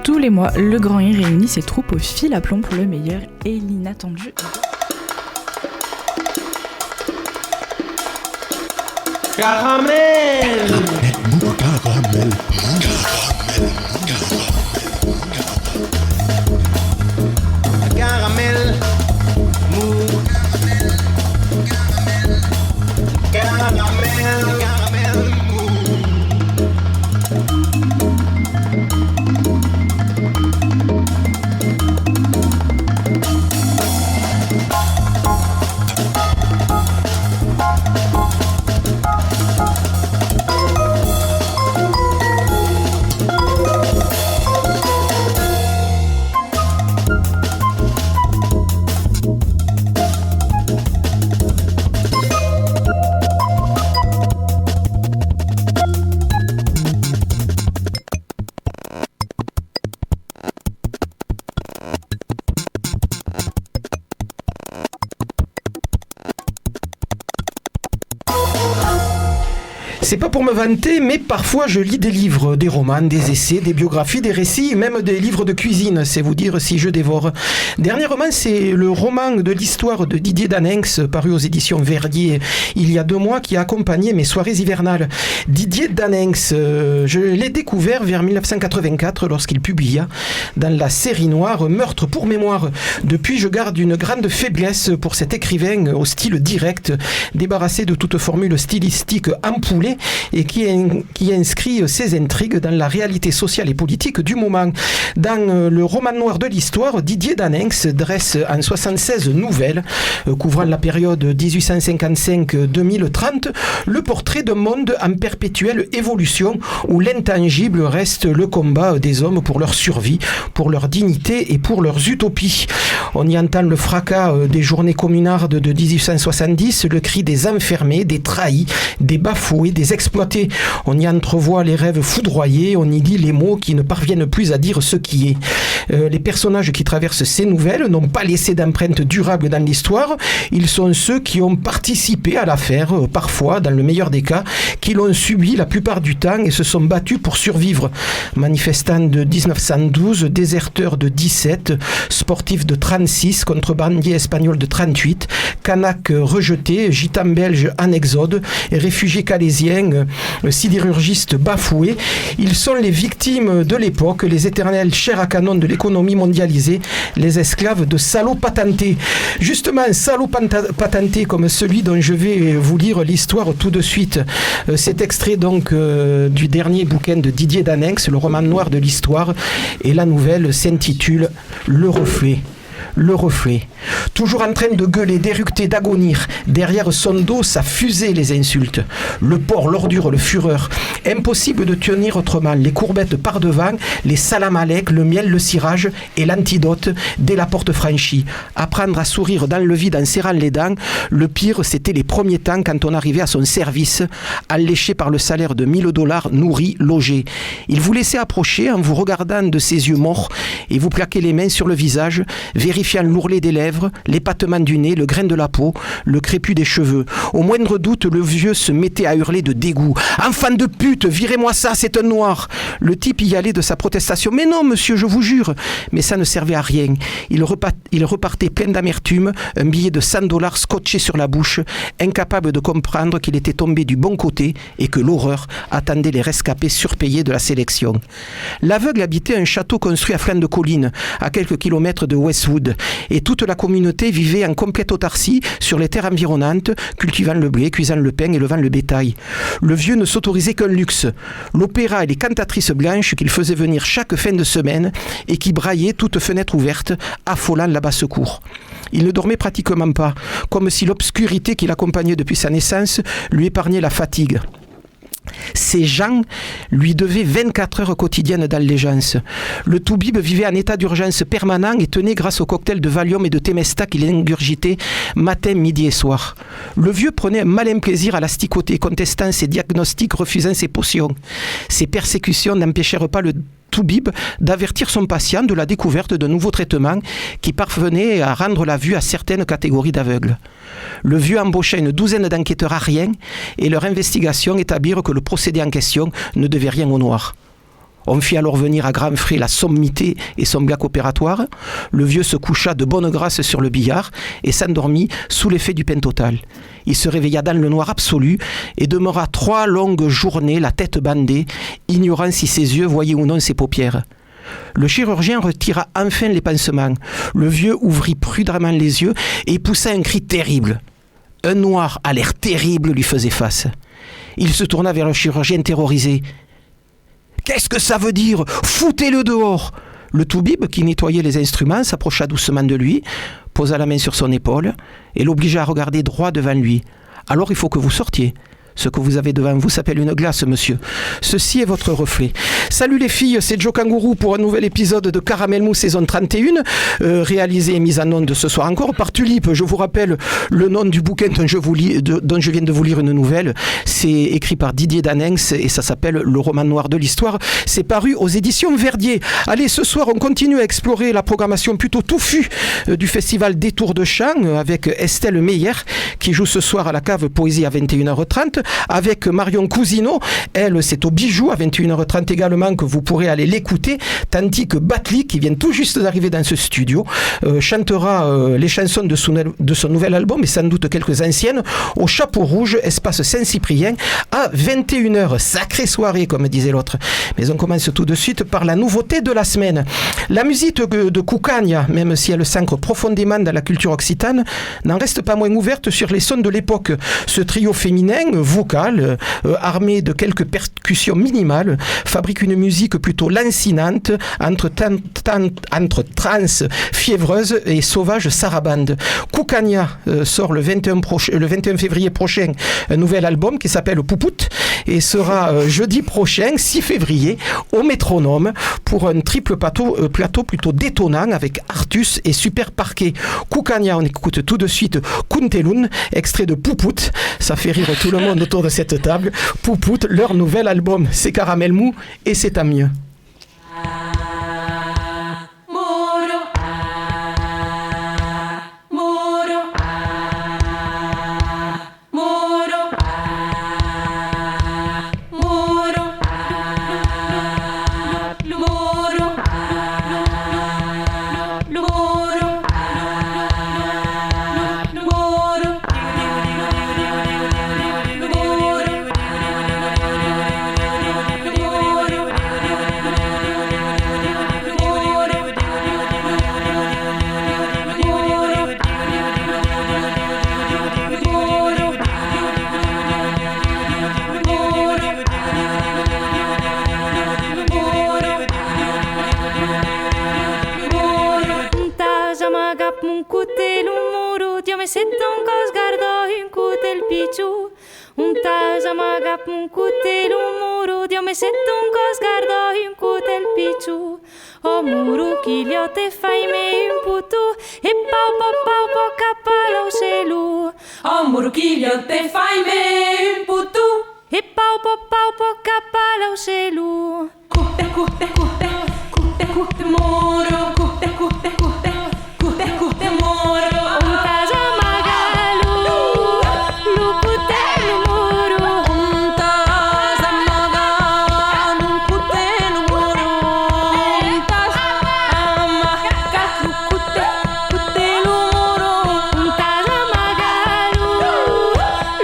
Tous les mois, le Grand I réunit ses troupes au fil à plomb pour le meilleur et l'inattendu. Caramel! Caramel. Caramel. C'est pas pour me vanter, mais parfois je lis des livres, des romans, des essais, des biographies, des récits, même des livres de cuisine, c'est vous dire si je dévore. Dernièrement, c'est le roman de l'histoire de Didier Daninx, paru aux éditions Verdier il y a 2 mois, qui a accompagné mes soirées hivernales. Didier Daninx, je l'ai découvert vers 1984 lorsqu'il publia dans la série noire Meurtre pour mémoire. Depuis, je garde une grande faiblesse pour cet écrivain au style direct, débarrassé de toute formule stylistique ampoulée, et qui inscrit ses intrigues dans la réalité sociale et politique du moment. Dans le roman noir de l'histoire, Didier Daninx dresse en 76 nouvelles, couvrant la période 1855-2030, le portrait d'un monde en perpétuelle évolution, où l'intangible reste le combat des hommes pour leur survie, pour leur dignité et pour leurs utopies. On y entend le fracas des journées communardes de 1870, le cri des enfermés, des trahis, des bafoués, des exploités. On y entrevoit les rêves foudroyés, on y lit les mots qui ne parviennent plus à dire ce qui est. Les personnages qui traversent ces nouvelles n'ont pas laissé d'empreinte durable dans l'histoire. Ils sont ceux qui ont participé à l'affaire, parfois, dans le meilleur des cas, qui l'ont subi la plupart du temps et se sont battus pour survivre. Manifestants de 1912, déserteurs de 17, sportifs de 36, contrebandiers espagnols de 38, Kanaks rejetés, gitans belges en exode, et réfugiés calaisiens, sidérurgistes bafoués. Ils sont les victimes de l'époque, les éternels chairs à canon de l'économie mondialisée, les esclaves de salauds patentés. Justement, salauds patentés comme celui dont je vais vous lire l'histoire tout de suite. Cet extrait donc du dernier bouquin de Didier Daninx, le roman noir de l'histoire, et la nouvelle s'intitule Le Reflet. Le reflet. Toujours en train de gueuler, d'éructer, d'agonir. Derrière son dos, ça fusait les insultes. Le porc, l'ordure, le fureur. Impossible de tenir autrement. Les courbettes par devant, les salamalek, le miel, le cirage et l'antidote dès la porte franchie. Apprendre à sourire dans le vide en serrant les dents. Le pire, c'était les premiers temps quand on arrivait à son service, alléché par le salaire de $1000, nourri, logé. Il vous laissait approcher en vous regardant de ses yeux morts et vous plaquait les mains sur le visage, vérifiant l'ourlet des lèvres, l'épatement du nez, le grain de la peau, le crépus des cheveux. Au moindre doute, le vieux se mettait à hurler de dégoût. « Enfant de pute, virez-moi ça, c'est un noir !» Le type y allait de sa protestation. « Mais non, monsieur, je vous jure !» Mais ça ne servait à rien. Il repartait plein d'amertume, un billet de $100 scotché sur la bouche, incapable de comprendre qu'il était tombé du bon côté et que l'horreur attendait les rescapés surpayés de la sélection. L'aveugle habitait un château construit à flanc de colline, à quelques kilomètres de Westwood, et toute la communauté vivait en complète autarcie sur les terres environnantes, cultivant le blé, cuisant le pain et levant le bétail. Le vieux ne s'autorisait qu'un luxe, l'opéra et les cantatrices blanches qu'il faisait venir chaque fin de semaine et qui braillaient toute fenêtre ouverte, affolant la basse-cour. Il ne dormait pratiquement pas, comme si l'obscurité qui l'accompagnait depuis sa naissance lui épargnait la fatigue. Ces gens lui devaient 24 heures quotidiennes d'allégeance. Le toubib vivait en état d'urgence permanent et tenait grâce au cocktail de Valium et de Temesta qu'il ingurgitait matin, midi et soir. Le vieux prenait un malin plaisir à l'asticoter, contestant ses diagnostics, refusant ses potions. Ces persécutions n'empêchèrent pas le toubib d'avertir son patient de la découverte d'un nouveau traitement qui parvenait à rendre la vue à certaines catégories d'aveugles. Le vieux embaucha une douzaine d'enquêteurs ariens et leur investigation établirent que le procédé en question ne devait rien au noir. On fit alors venir à grands frais la sommité et son bloc opératoire. Le vieux se coucha de bonne grâce sur le billard et s'endormit sous l'effet du pentotal. Il se réveilla dans le noir absolu et demeura 3 longues journées, la tête bandée, ignorant si ses yeux voyaient ou non ses paupières. Le chirurgien retira enfin les pansements. Le vieux ouvrit prudemment les yeux et poussa un cri terrible. Un noir à l'air terrible lui faisait face. Il se tourna vers le chirurgien terrorisé. « Qu'est-ce que ça veut dire ? Foutez-le dehors !» Le toubib, qui nettoyait les instruments, s'approcha doucement de lui, posa la main sur son épaule et l'obligea à regarder droit devant lui. « Alors il faut que vous sortiez. Ce que vous avez devant vous s'appelle une glace, monsieur. Ceci est votre reflet. » Salut les filles, c'est Joe Kangourou pour un nouvel épisode de Caramel Mou saison 31, réalisé et mis en onde ce soir encore par Tulipe. Je vous rappelle le nom du bouquin dont je viens de vous lire une nouvelle. C'est écrit par Didier Danens et ça s'appelle Le roman noir de l'histoire. C'est paru aux éditions Verdier. Allez, ce soir, on continue à explorer la programmation plutôt touffue du festival Détour de Chant avec Estelle Meyer qui joue ce soir à la cave Poésie à 21h30. Avec Marion Cousineau, elle c'est au Bijou à 21h30 également que vous pourrez aller l'écouter, tandis que Batly, qui vient tout juste d'arriver dans ce studio, chantera les chansons de son nouvel album et sans doute quelques anciennes au Chapeau Rouge, espace Saint-Cyprien à 21h. Sacrée soirée comme disait l'autre. Mais on commence tout de suite par la nouveauté de la semaine. La musique de Cucagna, même si elle s'ancre profondément dans la culture occitane, n'en reste pas moins ouverte sur les sons de l'époque. Ce trio féminin vocal, armé de quelques percussions minimales, fabrique une musique plutôt lancinante entre trance fiévreuse et sauvage sarabande. Cucagna sort le 21 février prochain un nouvel album qui s'appelle Poupout et sera jeudi prochain, 6 février, au Métronome pour un triple plateau plutôt détonnant avec Artus et Super Parquet. Cucagna, on écoute tout de suite Kuntelun, extrait de Poupout. Ça fait rire tout le monde autour de cette table. Poupout, leur nouvel album, c'est Caramel Mou et c'est à mieux. O muru chilio te fai me un putu e pau pau pau pau capala o celu. O muru chilio te fai me un putu e pau pau pau pau capala o celu. Cute cute cute cute cute moro cute cute cute cute cute moro. Un casa magalu lu cute lu moro. Un casa magalu cute lu moro. Un casa magalu cute cute lu moro. Un casa magalu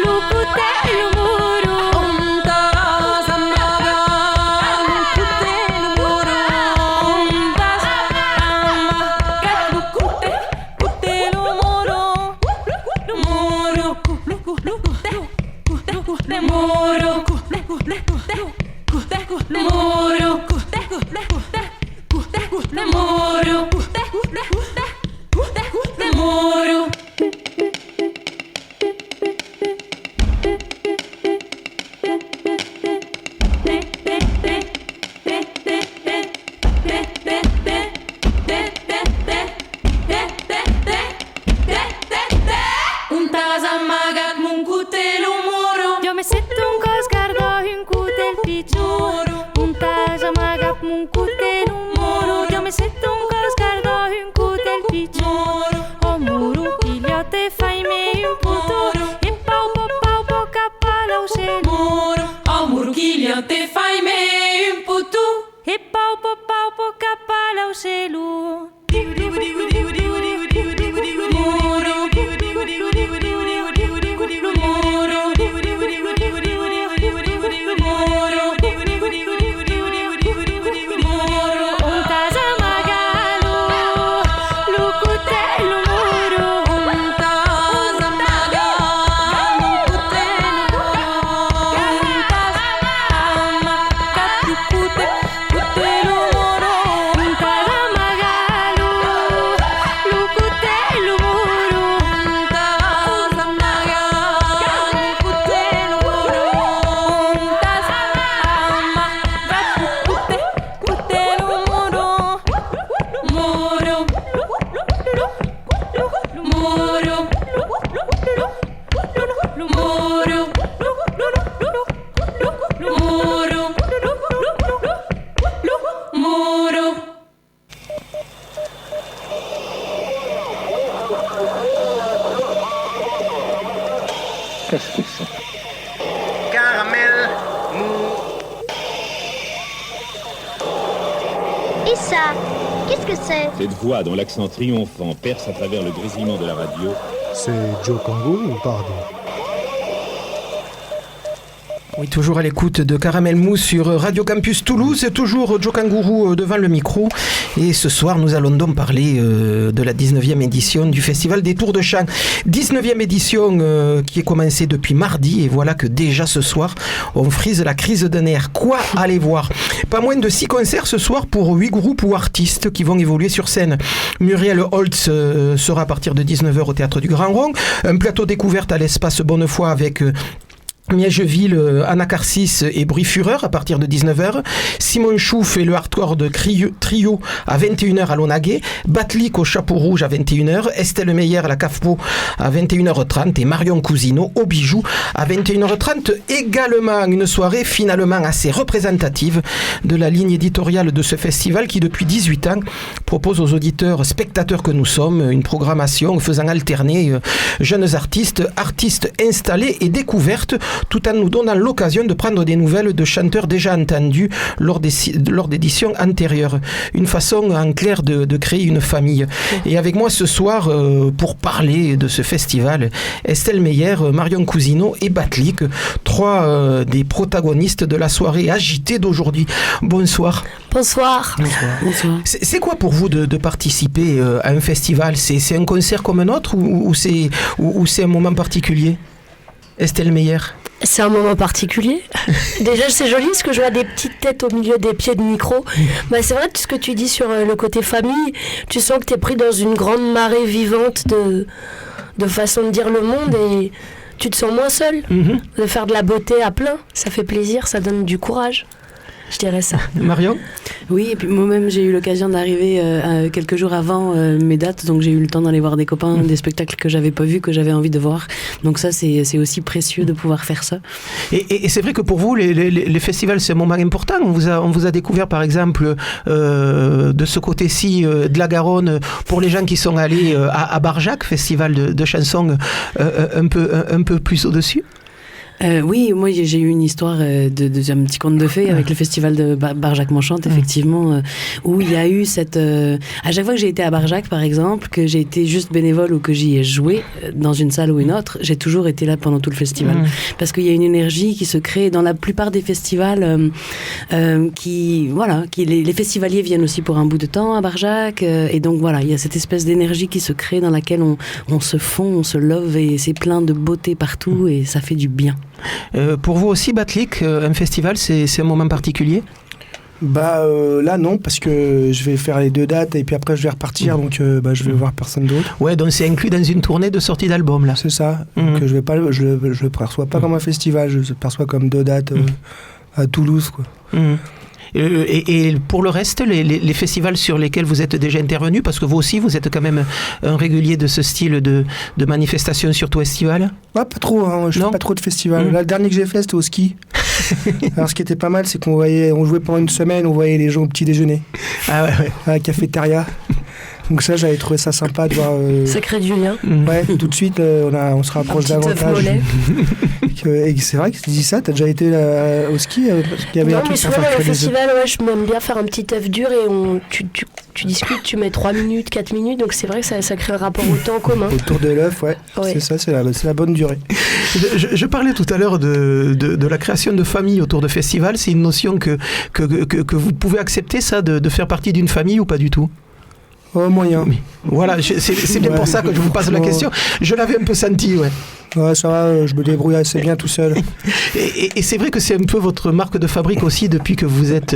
lu cute lu moro. Un casa magalu cute lu moro. Un casa magalu cute cute lu moro. Lu moro lu cute cute moro. Un tas amagat mun cutelu moro. Yo me sento un cos gardo un cutel picciu. Un tas amagat mun cutelu moro. Yo me sento un cos gardo un cutel picciu. O muru piglio te fai me un putu e pau pau pau pau capala o celu. O muru piglio te fai me un putu e shelu. Caramel mou. Et ça, qu'est-ce que c'est? Cette voix dont l'accent triomphant perce à travers le grésillement de la radio. C'est Joe Kangourou, pardon. Oui, toujours à l'écoute de Caramel Mou sur Radio Campus Toulouse. C'est toujours Joe Kangourou devant le micro. Et ce soir, nous allons donc parler de la 19e édition du Festival des Tours de Chant. 19e édition qui est commencée depuis mardi. Et voilà que déjà ce soir, on frise la crise de nerfs. Quoi aller voir? Pas moins de 6 concerts ce soir pour 8 groupes ou artistes qui vont évoluer sur scène. Muriel Holtz sera à partir de 19h au Théâtre du Grand Rond. Un plateau découverte à l'Espace Bonnefoy avec... Miègeville, Anacarsis et Bruit Fureur à partir de 19h. Simon Chouf et le hardcore de Trio à 21h à Lonaguet. Batlik au Chapeau Rouge à 21h. Estelle Meyer à la CAFPO à 21h30 et Marion Cousineau au Bijou à 21h30. Également une soirée finalement assez représentative de la ligne éditoriale de ce festival qui depuis 18 ans propose aux auditeurs spectateurs que nous sommes une programmation faisant alterner jeunes artistes installés et découvertes tout en nous donnant l'occasion de prendre des nouvelles de chanteurs déjà entendus lors d'éditions antérieures. Une façon en clair de créer une famille. Et avec moi ce soir, pour parler de ce festival, Estelle Meyer, Marion Cousineau et Batlik, 3 des protagonistes de la soirée agitée d'aujourd'hui. Bonsoir. Bonsoir. Bonsoir. C'est quoi pour vous de participer à un festival? C'est un concert comme un autre ou c'est un moment particulier? Estelle Meyer. C'est un moment particulier. Déjà, c'est joli parce que je vois des petites têtes au milieu des pieds de micro. Bah, c'est vrai, tout ce que tu dis sur le côté famille, tu sens que tu es pris dans une grande marée vivante de façon de dire le monde et tu te sens moins seul. De faire de la beauté à plein, ça fait plaisir, ça donne du courage. Je dirais ça. Marion? Oui, et puis moi-même j'ai eu l'occasion d'arriver quelques jours avant mes dates, donc j'ai eu le temps d'aller voir des copains, des spectacles que j'avais pas vus, que j'avais envie de voir. Donc ça c'est aussi précieux de pouvoir faire ça. Et c'est vrai que pour vous les festivals c'est un moment important. On vous a découvert par exemple de ce côté-ci de la Garonne pour les gens qui sont allés à Barjac, festival de chansons un peu plus au-dessus. Oui, moi j'ai eu une histoire de un petit conte de fées avec le festival de Barjac M'Enchante, effectivement, où il y a eu cette... à chaque fois que j'ai été à Barjac, par exemple, que j'ai été juste bénévole ou que j'y ai joué dans une salle ou une autre, j'ai toujours été là pendant tout le festival. Parce qu'il y a une énergie qui se crée dans la plupart des festivals les festivaliers viennent aussi pour un bout de temps à Barjac, et donc voilà, il y a cette espèce d'énergie qui se crée dans laquelle on se fond, on se love, et c'est plein de beauté partout, et ça fait du bien. Pour vous aussi, Batlik, un festival, c'est un moment particulier? Là non, parce que je vais faire les 2 dates et puis après je vais repartir, donc je vais voir personne d'autre. Ouais, donc c'est inclus dans une tournée de sortie d'album là. C'est ça. Donc je le perçois pas comme un festival, je le perçois comme 2 dates à Toulouse, quoi. Et pour le reste, les festivals sur lesquels vous êtes déjà intervenu, parce que vous aussi, vous êtes quand même un régulier de ce style de manifestation, surtout estival? Pas trop, hein, je fais pas trop de festivals. Là, le dernier que j'ai fait, c'était au ski. Alors, ce qui était pas mal, c'est qu'on jouait pendant une semaine, on voyait les gens au petit déjeuner. Ah ouais. À la cafétéria. Donc ça, j'avais trouvé ça sympa de voir... Ça crée du lien. Ouais, tout de suite, on se rapproche davantage. Et c'est vrai que tu dis ça, t'as déjà été au ski parce qu'il y avait non, un truc mais souvent dans le festival, je m'aime bien faire un petit œuf dur et tu discutes, tu mets 3 minutes, 4 minutes, donc c'est vrai que ça crée un rapport au temps commun. Autour de l'œuf, ouais. C'est ça, c'est la bonne durée. Je parlais tout à l'heure de la création de famille autour de festivals. C'est une notion que vous pouvez accepter, ça, de faire partie d'une famille ou pas du tout? Moyen. Mais, voilà, c'est bien pour ça que je vous pose la question. Je l'avais un peu senti, ouais. Ouais, ça va, je me débrouille assez bien tout seul. Et c'est vrai que c'est un peu votre marque de fabrique aussi depuis que vous êtes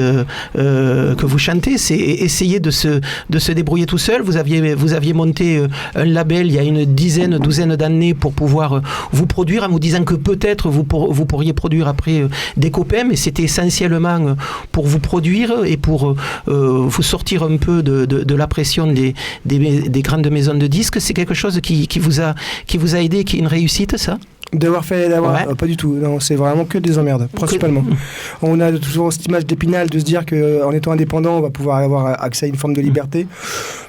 que vous chantez, c'est essayer de se débrouiller tout seul. Vous aviez monté un label il y a une douzaine d'années pour pouvoir vous produire, en vous disant que peut-être vous pourriez produire après des copains, mais c'était essentiellement pour vous produire et pour vous sortir un peu de la pression des grandes maisons de disques. C'est quelque chose qui vous a aidé, qui est une réussite, ça? Pas du tout. Non, c'est vraiment que des emmerdes, principalement. On a toujours cette image d'Épinal de se dire qu'en étant indépendant, on va pouvoir avoir accès à une forme de liberté.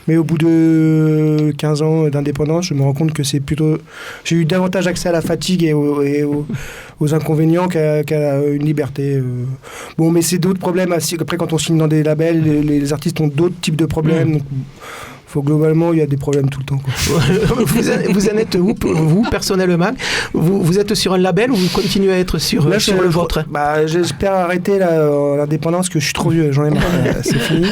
Mais au bout de 15 ans d'indépendance, je me rends compte que c'est plutôt... J'ai eu davantage accès à la fatigue et aux inconvénients qu'à une liberté. Bon, mais c'est d'autres problèmes. Après, quand on signe dans des labels, les artistes ont d'autres types de problèmes. Donc, globalement, il y a des problèmes tout le temps, quoi. Vous en êtes où, vous, personnellement? Vous êtes sur un label ou vous continuez à être sur le vôtre? J'espère arrêter l'indépendance, que je suis trop vieux, j'en ai marre, c'est fini.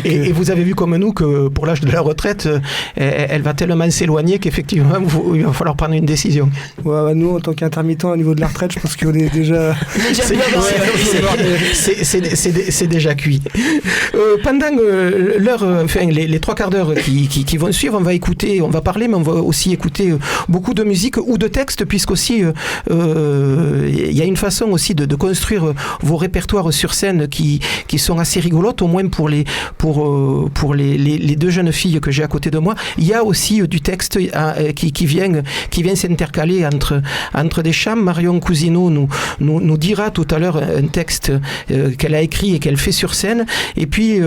Et vous avez vu comme nous que pour l'âge de la retraite, elle va tellement s'éloigner qu'effectivement, il va falloir prendre une décision. Ouais, nous, en tant qu'intermittent au niveau de la retraite, je pense qu'on est déjà... c'est déjà cuit. Pendant l'heure, enfin, les 3/4 d'heure qui vont suivre, on va parler, mais on va aussi écouter beaucoup de musique ou de textes, puisqu'aussi il y a une façon aussi de construire vos répertoires sur scène qui sont assez rigolotes, au moins pour les deux jeunes filles que j'ai à côté de moi. Il y a aussi du texte qui vient s'intercaler entre des chants. Marion Cousineau nous dira tout à l'heure un texte qu'elle a écrit et qu'elle fait sur scène, et puis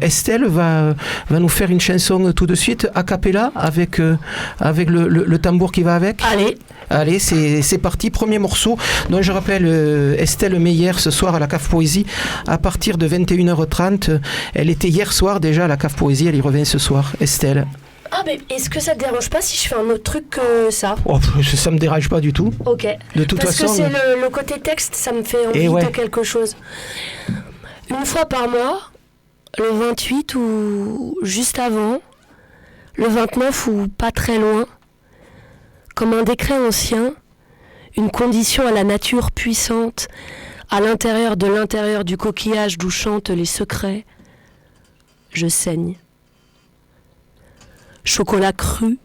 Estelle va nous faire une chanson tout de suite a cappella avec le tambour qui va avec. Allez, c'est parti. Premier morceau. Donc je rappelle Estelle Meyer ce soir à la Cave Poésie à partir de 21h30. Elle était hier soir déjà à la Cave Poésie, elle y revient ce soir. Estelle. Ah, mais est-ce que ça te dérange pas si je fais un autre truc que ça? Ça me dérange pas du tout. Ok. De toute façon. Parce que c'est le côté texte, ça me fait envie de quelque chose. Une fois par mois, le 28 ou juste avant, le 29 ou pas très loin, comme un décret ancien, une condition à la nature puissante, à l'intérieur de l'intérieur du coquillage d'où chantent les secrets, je saigne. Chocolat cru,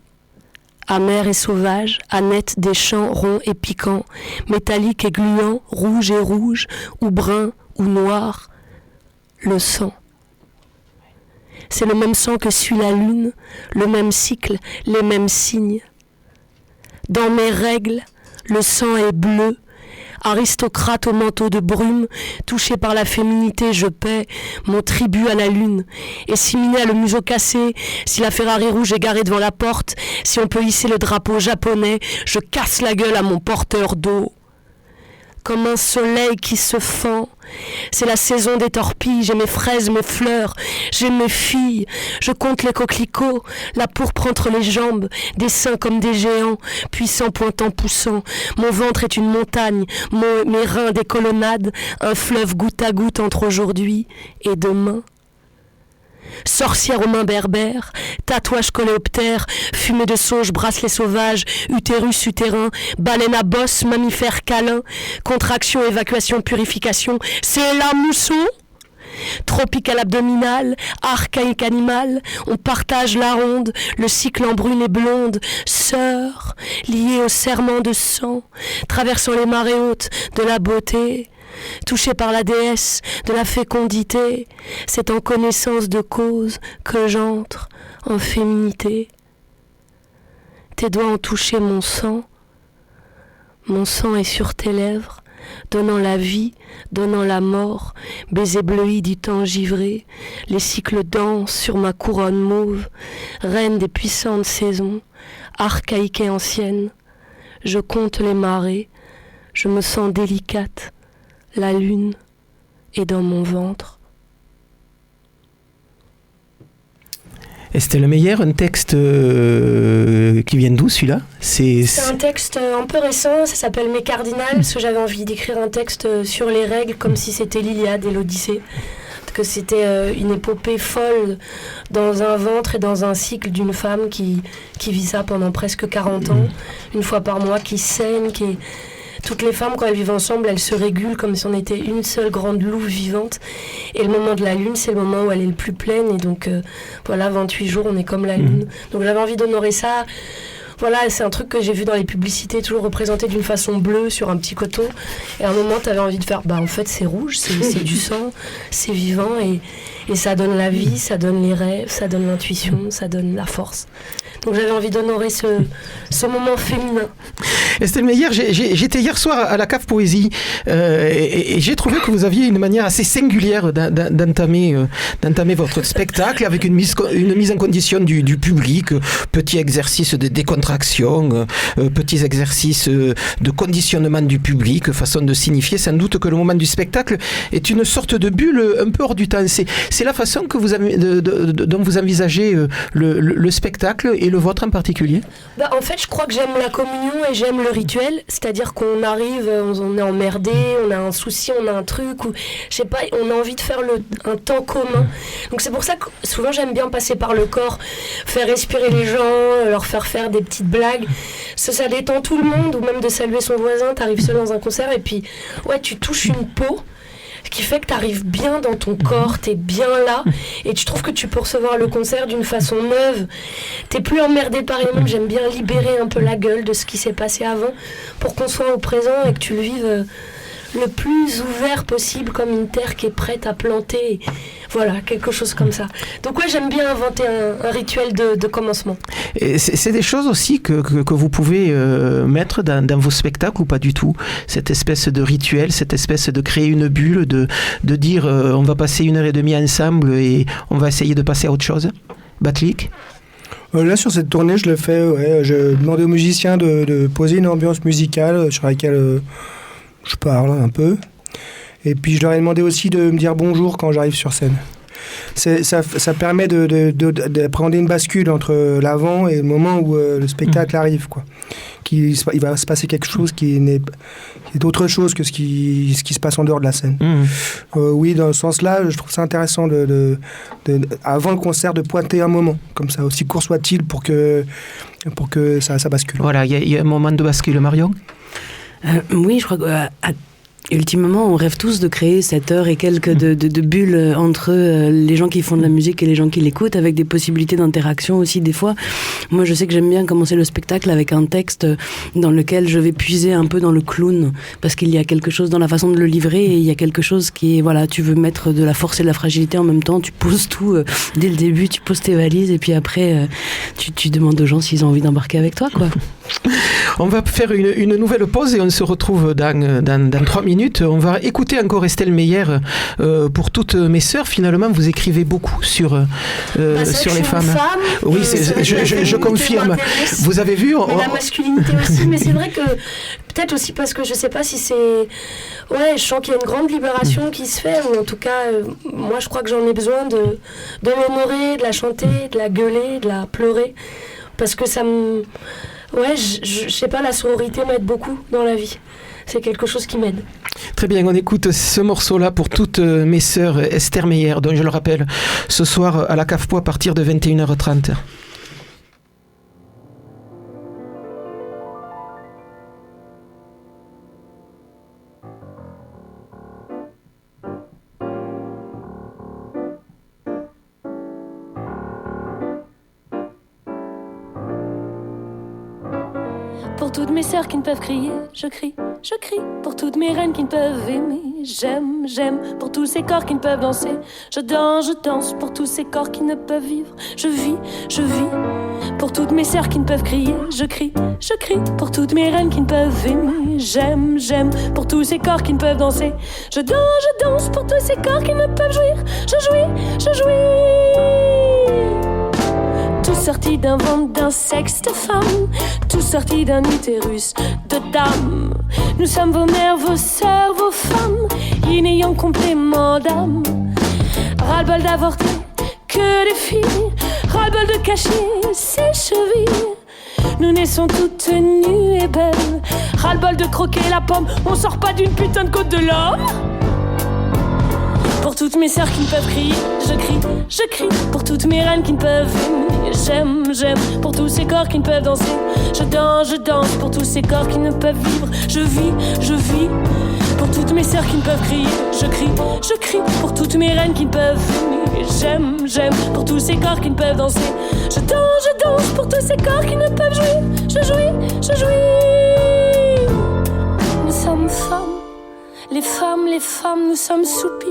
amer et sauvage, aneth des champs ronds et piquants, métallique et gluant, rouge ou brun ou noir, le sang. C'est le même sang que suit la lune, le même cycle, les mêmes signes. Dans mes règles, le sang est bleu. Aristocrate au manteau de brume, touché par la féminité, je paie mon tribut à la lune. Et si Minet a le museau cassé, si la Ferrari rouge est garée devant la porte, si on peut hisser le drapeau japonais, je casse la gueule à mon porteur d'eau. Comme un soleil qui se fend. C'est la saison des torpilles, j'ai mes fraises, mes fleurs, j'ai mes filles, je compte les coquelicots, la pourpre entre les jambes, des seins comme des géants, puissants pointant poussant, mon ventre est une montagne, mes reins des colonnades, un fleuve goutte à goutte entre aujourd'hui et demain. Sorcière aux mains berbères, tatouage coléoptère, fumée de sauge, bracelet sauvage, utérus, utérin, baleine à bosse, mammifère câlin, contraction, évacuation, purification, c'est la mousson. Tropical abdominal, archaïque animal, on partage la ronde, le cycle en brune et blonde, sœur, liée au serment de sang, traversant les marées hautes de la beauté. Touché par la déesse de la fécondité, c'est en connaissance de cause que j'entre en féminité. Tes doigts ont touché mon sang est sur tes lèvres, donnant la vie, donnant la mort, baiser bleui du temps givré, les cycles dansent sur ma couronne mauve, reine des puissantes saisons, archaïque et ancienne. Je compte les marées, je me sens délicate. La lune est dans mon ventre. Estelle Meyer, un texte qui vient d'où celui-là ? C'est un texte un peu récent, ça s'appelle Mes Cardinales, parce que j'avais envie d'écrire un texte sur les règles comme si c'était l'Iliade et l'Odyssée. Que c'était une épopée folle dans un ventre et dans un cycle d'une femme qui vit ça pendant presque 40 ans, une fois par mois, qui saigne, Toutes les femmes, quand elles vivent ensemble, elles se régulent comme si on était une seule grande louve vivante. Et le moment de la lune, c'est le moment où elle est le plus pleine. Et donc, 28 jours, on est comme la lune. Donc j'avais envie d'honorer ça. Voilà, c'est un truc que j'ai vu dans les publicités, toujours représenté d'une façon bleue sur un petit coton. Et à un moment, tu avais envie de faire, en fait, c'est rouge, c'est du sang, c'est vivant. Et ça donne la vie, ça donne les rêves, ça donne l'intuition, ça donne la force. Donc j'avais envie d'honorer ce moment féminin. Estelle Meyer, j'étais hier soir à la Cave Poésie et j'ai trouvé que vous aviez une manière assez singulière d'entamer votre spectacle avec une mise en condition du public, petit exercice de décontraction, petits exercices de conditionnement du public, façon de signifier sans doute que le moment du spectacle est une sorte de bulle un peu hors du temps. C'est la façon que dont vous envisagez le spectacle et le vôtre en particulier ? En fait, je crois que j'aime la communion et j'aime le rituel, c'est-à-dire qu'on arrive, on est emmerdé, on a un souci, on a un truc, ou je sais pas, on a envie de faire un temps commun. Donc c'est pour ça que souvent j'aime bien passer par le corps, faire respirer les gens, leur faire des petites blagues. Ça détend tout le monde, ou même de saluer son voisin, t'arrives seul dans un concert et puis tu touches une peau. Ce qui fait que tu arrives bien dans ton corps, tu es bien là, et tu trouves que tu peux recevoir le concert d'une façon neuve. Tu n'es plus emmerdé par les mêmes. J'aime bien libérer un peu la gueule de ce qui s'est passé avant pour qu'on soit au présent et que tu le vives le plus ouvert possible, comme une terre qui est prête à planter. Voilà, quelque chose comme ça. Donc j'aime bien inventer un rituel de commencement. Et c'est des choses aussi que vous pouvez mettre dans vos spectacles ou pas du tout ? Cette espèce de rituel, cette espèce de créer une bulle, de dire on va passer 1h30 ensemble et on va essayer de passer à autre chose ? Batlik ? Là, sur cette tournée, je le fais. Je demandais aux musiciens de poser une ambiance musicale sur laquelle je parle un peu. Et puis, je leur ai demandé aussi de me dire bonjour quand j'arrive sur scène. Ça permet d'appréhender une bascule entre l'avant et le moment où le spectacle arrive, quoi. Il va se passer quelque chose qui est autre chose que ce qui se passe en dehors de la scène. Oui, dans ce sens-là, je trouve ça intéressant avant le concert de pointer un moment, comme ça, aussi court soit-il, pour que ça bascule. Voilà, il y a un moment de bascule, Marion ? Oui, je crois que ultimement, on rêve tous de créer cette heure et quelques de bulles entre les gens qui font de la musique et les gens qui l'écoutent, avec des possibilités d'interaction aussi des fois. Moi, je sais que j'aime bien commencer le spectacle avec un texte dans lequel je vais puiser un peu dans le clown, parce qu'il y a quelque chose dans la façon de le livrer et il y a quelque chose qui est, tu veux mettre de la force et de la fragilité en même temps, tu poses tout dès le début, tu poses tes valises et puis après, tu demandes aux gens s'ils ont envie d'embarquer avec toi, quoi. On va faire une nouvelle pause et on se retrouve dans 3 minutes. On va écouter encore Estelle Meyer pour toutes mes sœurs. Finalement, vous écrivez beaucoup sur les femmes. Oui, je confirme. Vous avez vu la masculinité aussi, mais c'est vrai que peut-être aussi parce que je sais pas si c'est... je sens qu'il y a une grande libération qui se fait, ou en tout cas, moi je crois que j'en ai besoin de l'honorer, de la chanter, de la gueuler, de la pleurer, parce que ça me... je sais pas, la sororité m'aide beaucoup dans la vie. C'est quelque chose qui m'aide. Très bien, on écoute ce morceau-là pour toutes mes sœurs, Esther Meyer, dont je le rappelle, ce soir à la Cave Po à partir de 21h30. Pour toutes mes sœurs qui ne peuvent crier, je crie, je crie. Pour toutes mes reines qui ne peuvent aimer, j'aime, j'aime. Pour tous ces corps qui ne peuvent danser, je danse. Pour tous ces corps qui ne peuvent vivre, je vis, je vis. Pour toutes mes sœurs qui ne peuvent crier, je crie, je crie. Pour toutes mes reines qui ne peuvent aimer, j'aime, j'aime. Pour tous ces corps qui ne peuvent danser, je danse. Pour tous ces corps qui ne peuvent jouir, je jouis, je jouis. Tout sorti d'un ventre d'un sexe de femme, tout sorti d'un utérus de dame. Nous sommes vos mères, vos sœurs, vos femmes, yin et yang complément d'âme. Ras-le-bol d'avorter, que des filles, ras-le-bol de cacher ses chevilles. Nous naissons toutes nues et belles. Ras-le-bol de croquer la pomme, on sort pas d'une putain de côte de l'homme. Pour toutes mes sœurs qui ne peuvent crier, je crie. Pour toutes mes reines qui ne peuvent aimer, j'aime. Pour tous ces corps qui ne peuvent danser, je danse. Pour tous ces corps qui ne peuvent vivre, je vis. Pour toutes mes sœurs qui ne peuvent crier, je crie. Pour toutes mes reines qui ne peuvent aimer, j'aime. Pour tous ces corps qui ne peuvent danser, je danse. Pour tous ces corps qui ne peuvent jouir, je jouis. Nous sommes femmes, les femmes, nous sommes soupirs.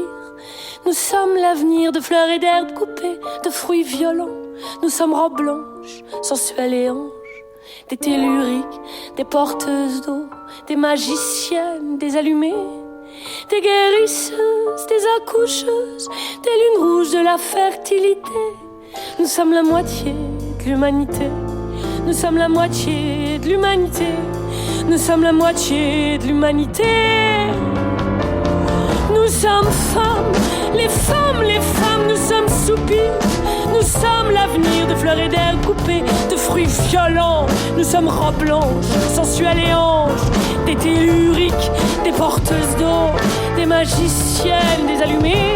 Nous sommes l'avenir de fleurs et d'herbes coupées, de fruits violents. Nous sommes robes blanches, sensuelles et anges, des telluriques, des porteuses d'eau, des magiciennes, des allumées, des guérisseuses, des accoucheuses, des lunes rouges de la fertilité. Nous sommes la moitié de l'humanité. Nous sommes la moitié de l'humanité. Nous sommes la moitié de l'humanité. Nous sommes femmes, les femmes, nous sommes soupirs. Nous sommes l'avenir de fleurs et d'herbes coupées, de fruits violents. Nous sommes robes blanches, sensuelles et anges, des telluriques, des porteuses d'eau, des magiciennes, des allumées,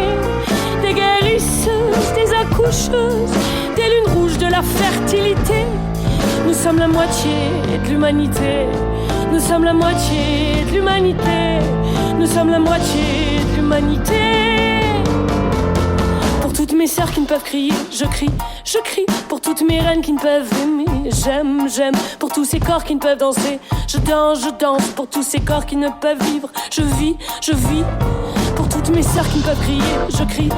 des guérisseuses, des accoucheuses, des lunes rouges de la fertilité. Nous sommes la moitié de l'humanité. Nous sommes la moitié de l'humanité. Nous sommes la moitié de l'humanité. Pour toutes mes sœurs qui ne peuvent crier, je crie. Pour toutes mes reines qui ne peuvent aimer, j'aime. Pour tous ces corps qui ne peuvent danser, je danse. Pour tous ces corps qui ne peuvent vivre, je vis. Pour toutes mes sœurs qui ne peuvent crier, je crie.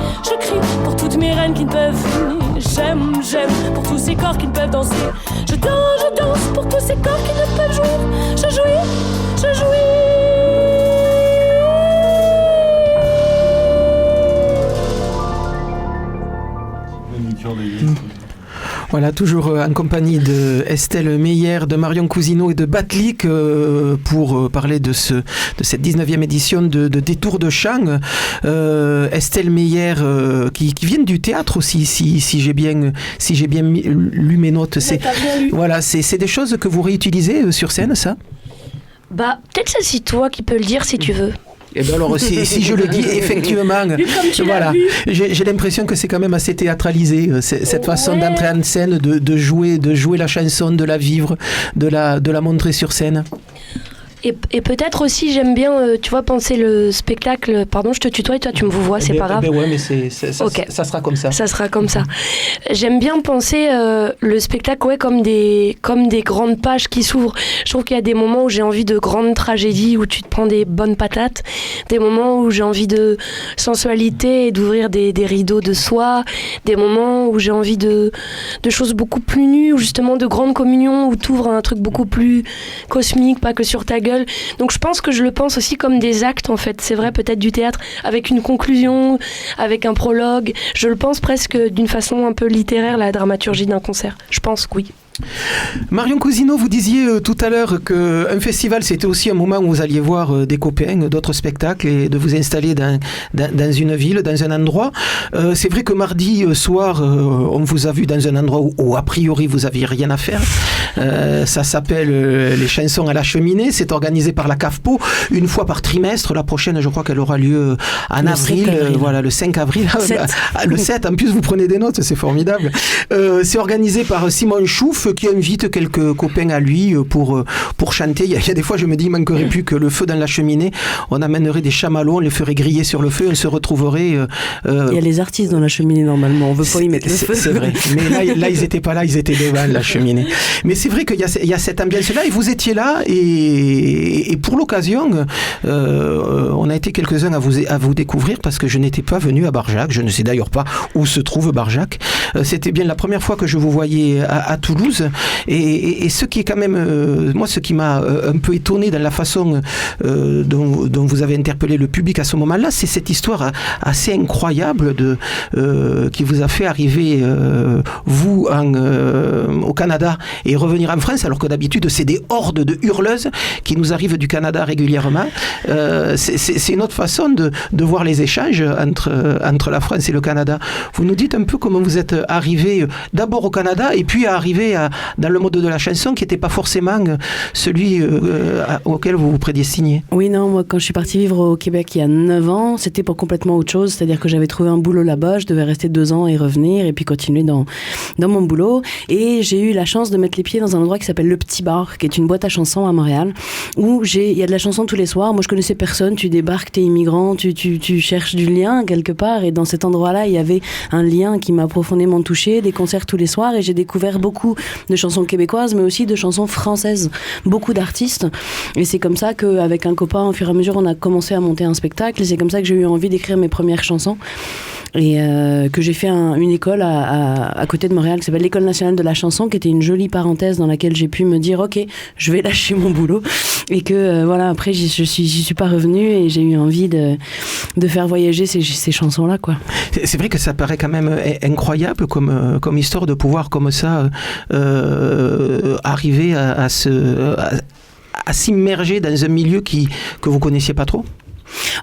Pour toutes mes reines qui ne peuvent aimer, j'aime. Pour tous ces corps qui ne peuvent danser, je danse. Pour tous ces corps qui ne peuvent jouir, je jouis. Voilà, toujours en compagnie de Estelle Meyer, de Marion Cousineau et de Batlik pour parler de cette 19e édition de Détour de chant. Estelle Meyer qui viennent du théâtre aussi, si j'ai bien lu mes notes. Voilà, c'est des choses que vous réutilisez sur scène, ça ? Peut-être ça, c'est toi qui peux le dire si tu veux. Et bien alors, si je le dis, effectivement, voilà, j'ai l'impression que c'est quand même assez théâtralisé, cette façon d'entrer en scène, de jouer la chanson, de la vivre, de la montrer sur scène. Et peut-être aussi, j'aime bien, tu vois, penser le spectacle. Pardon, je te tutoie et toi tu me vous vois, c'est pas grave. Ouais, mais ça sera comme ça. Ça sera comme ça. J'aime bien penser le spectacle comme des grandes pages qui s'ouvrent. Je trouve qu'il y a des moments où j'ai envie de grandes tragédies, où tu te prends des bonnes patates, des moments où j'ai envie de sensualité et d'ouvrir des rideaux de soie, des moments où j'ai envie de choses beaucoup plus nues, ou justement de grande communion, où tu ouvres un truc beaucoup plus cosmique, pas que sur ta gueule. Donc je pense que je le pense aussi comme des actes en fait, c'est vrai, peut-être du théâtre avec une conclusion, avec un prologue. Je le pense presque d'une façon un peu littéraire, la dramaturgie d'un concert. Je pense que oui. Marion Cousineau, vous disiez tout à l'heure qu'un festival c'était aussi un moment où vous alliez voir des copains, d'autres spectacles et de vous installer dans une ville, dans un endroit. C'est vrai que mardi soir on vous a vu dans un endroit où a priori vous aviez rien à faire. Ça s'appelle les chansons à la cheminée, c'est organisé par la CAFPO une fois par trimestre. La prochaine je crois qu'elle aura lieu en avril. Voilà, le 5 avril. Le 7, en plus vous prenez des notes, c'est formidable. C'est organisé par Simon Chouf qui invite quelques copains à lui pour chanter. Il y a des fois, je me dis, il manquerait plus que le feu dans la cheminée. On amènerait des chamallows, on les ferait griller sur le feu, on se retrouverait... Il y a les artistes dans la cheminée, normalement. On veut pas y mettre le feu. C'est vrai. Mais là, ils étaient pas là, ils étaient devant la cheminée. Mais c'est vrai qu'il y a cette ambiance-là, et vous étiez là, et pour l'occasion, on a été quelques-uns à vous découvrir, parce que je n'étais pas venu à Barjac. Je ne sais d'ailleurs pas où se trouve Barjac. C'était bien la première fois que je vous voyais à Toulouse. blues. Et ce qui est quand même, moi, ce qui m'a un peu étonné dans la façon dont vous avez interpellé le public à ce moment-là, c'est cette histoire assez incroyable qui vous a fait arriver, vous, au Canada et revenir en France, alors que d'habitude, c'est des hordes de hurleuses qui nous arrivent du Canada régulièrement. C'est une autre façon de voir les échanges entre la France et le Canada. Vous nous dites un peu comment vous êtes arrivé d'abord au Canada et puis arrivé dans le mode de la chanson qui n'était pas forcément celui auquel vous vous prédestiniez. Oui, non, moi quand je suis partie vivre au Québec il y a 9 ans, c'était pour complètement autre chose, c'est-à-dire que j'avais trouvé un boulot là-bas, je devais rester 2 ans et revenir et puis continuer dans mon boulot, et j'ai eu la chance de mettre les pieds dans un endroit qui s'appelle Le Petit Bar, qui est une boîte à chansons à Montréal, où il y a de la chanson tous les soirs. Moi je connaissais personne, tu débarques, t'es immigrant, tu cherches du lien quelque part, et dans cet endroit-là il y avait un lien qui m'a profondément touchée, des concerts tous les soirs, et j'ai découvert beaucoup de chansons québécoises mais aussi de chansons françaises, beaucoup d'artistes, et c'est comme ça qu'avec un copain au fur et à mesure on a commencé à monter un spectacle, et c'est comme ça que j'ai eu envie d'écrire mes premières chansons, et que j'ai fait une école à côté de Montréal qui s'appelle l'École nationale de la chanson, qui était une jolie parenthèse dans laquelle j'ai pu me dire ok, je vais lâcher mon boulot, et que voilà, après j'y suis pas revenue, et j'ai eu envie de faire voyager ces chansons là, quoi. C'est vrai que ça paraît quand même incroyable comme histoire de pouvoir comme ça arriver à s'immerger dans un milieu que vous connaissiez pas trop.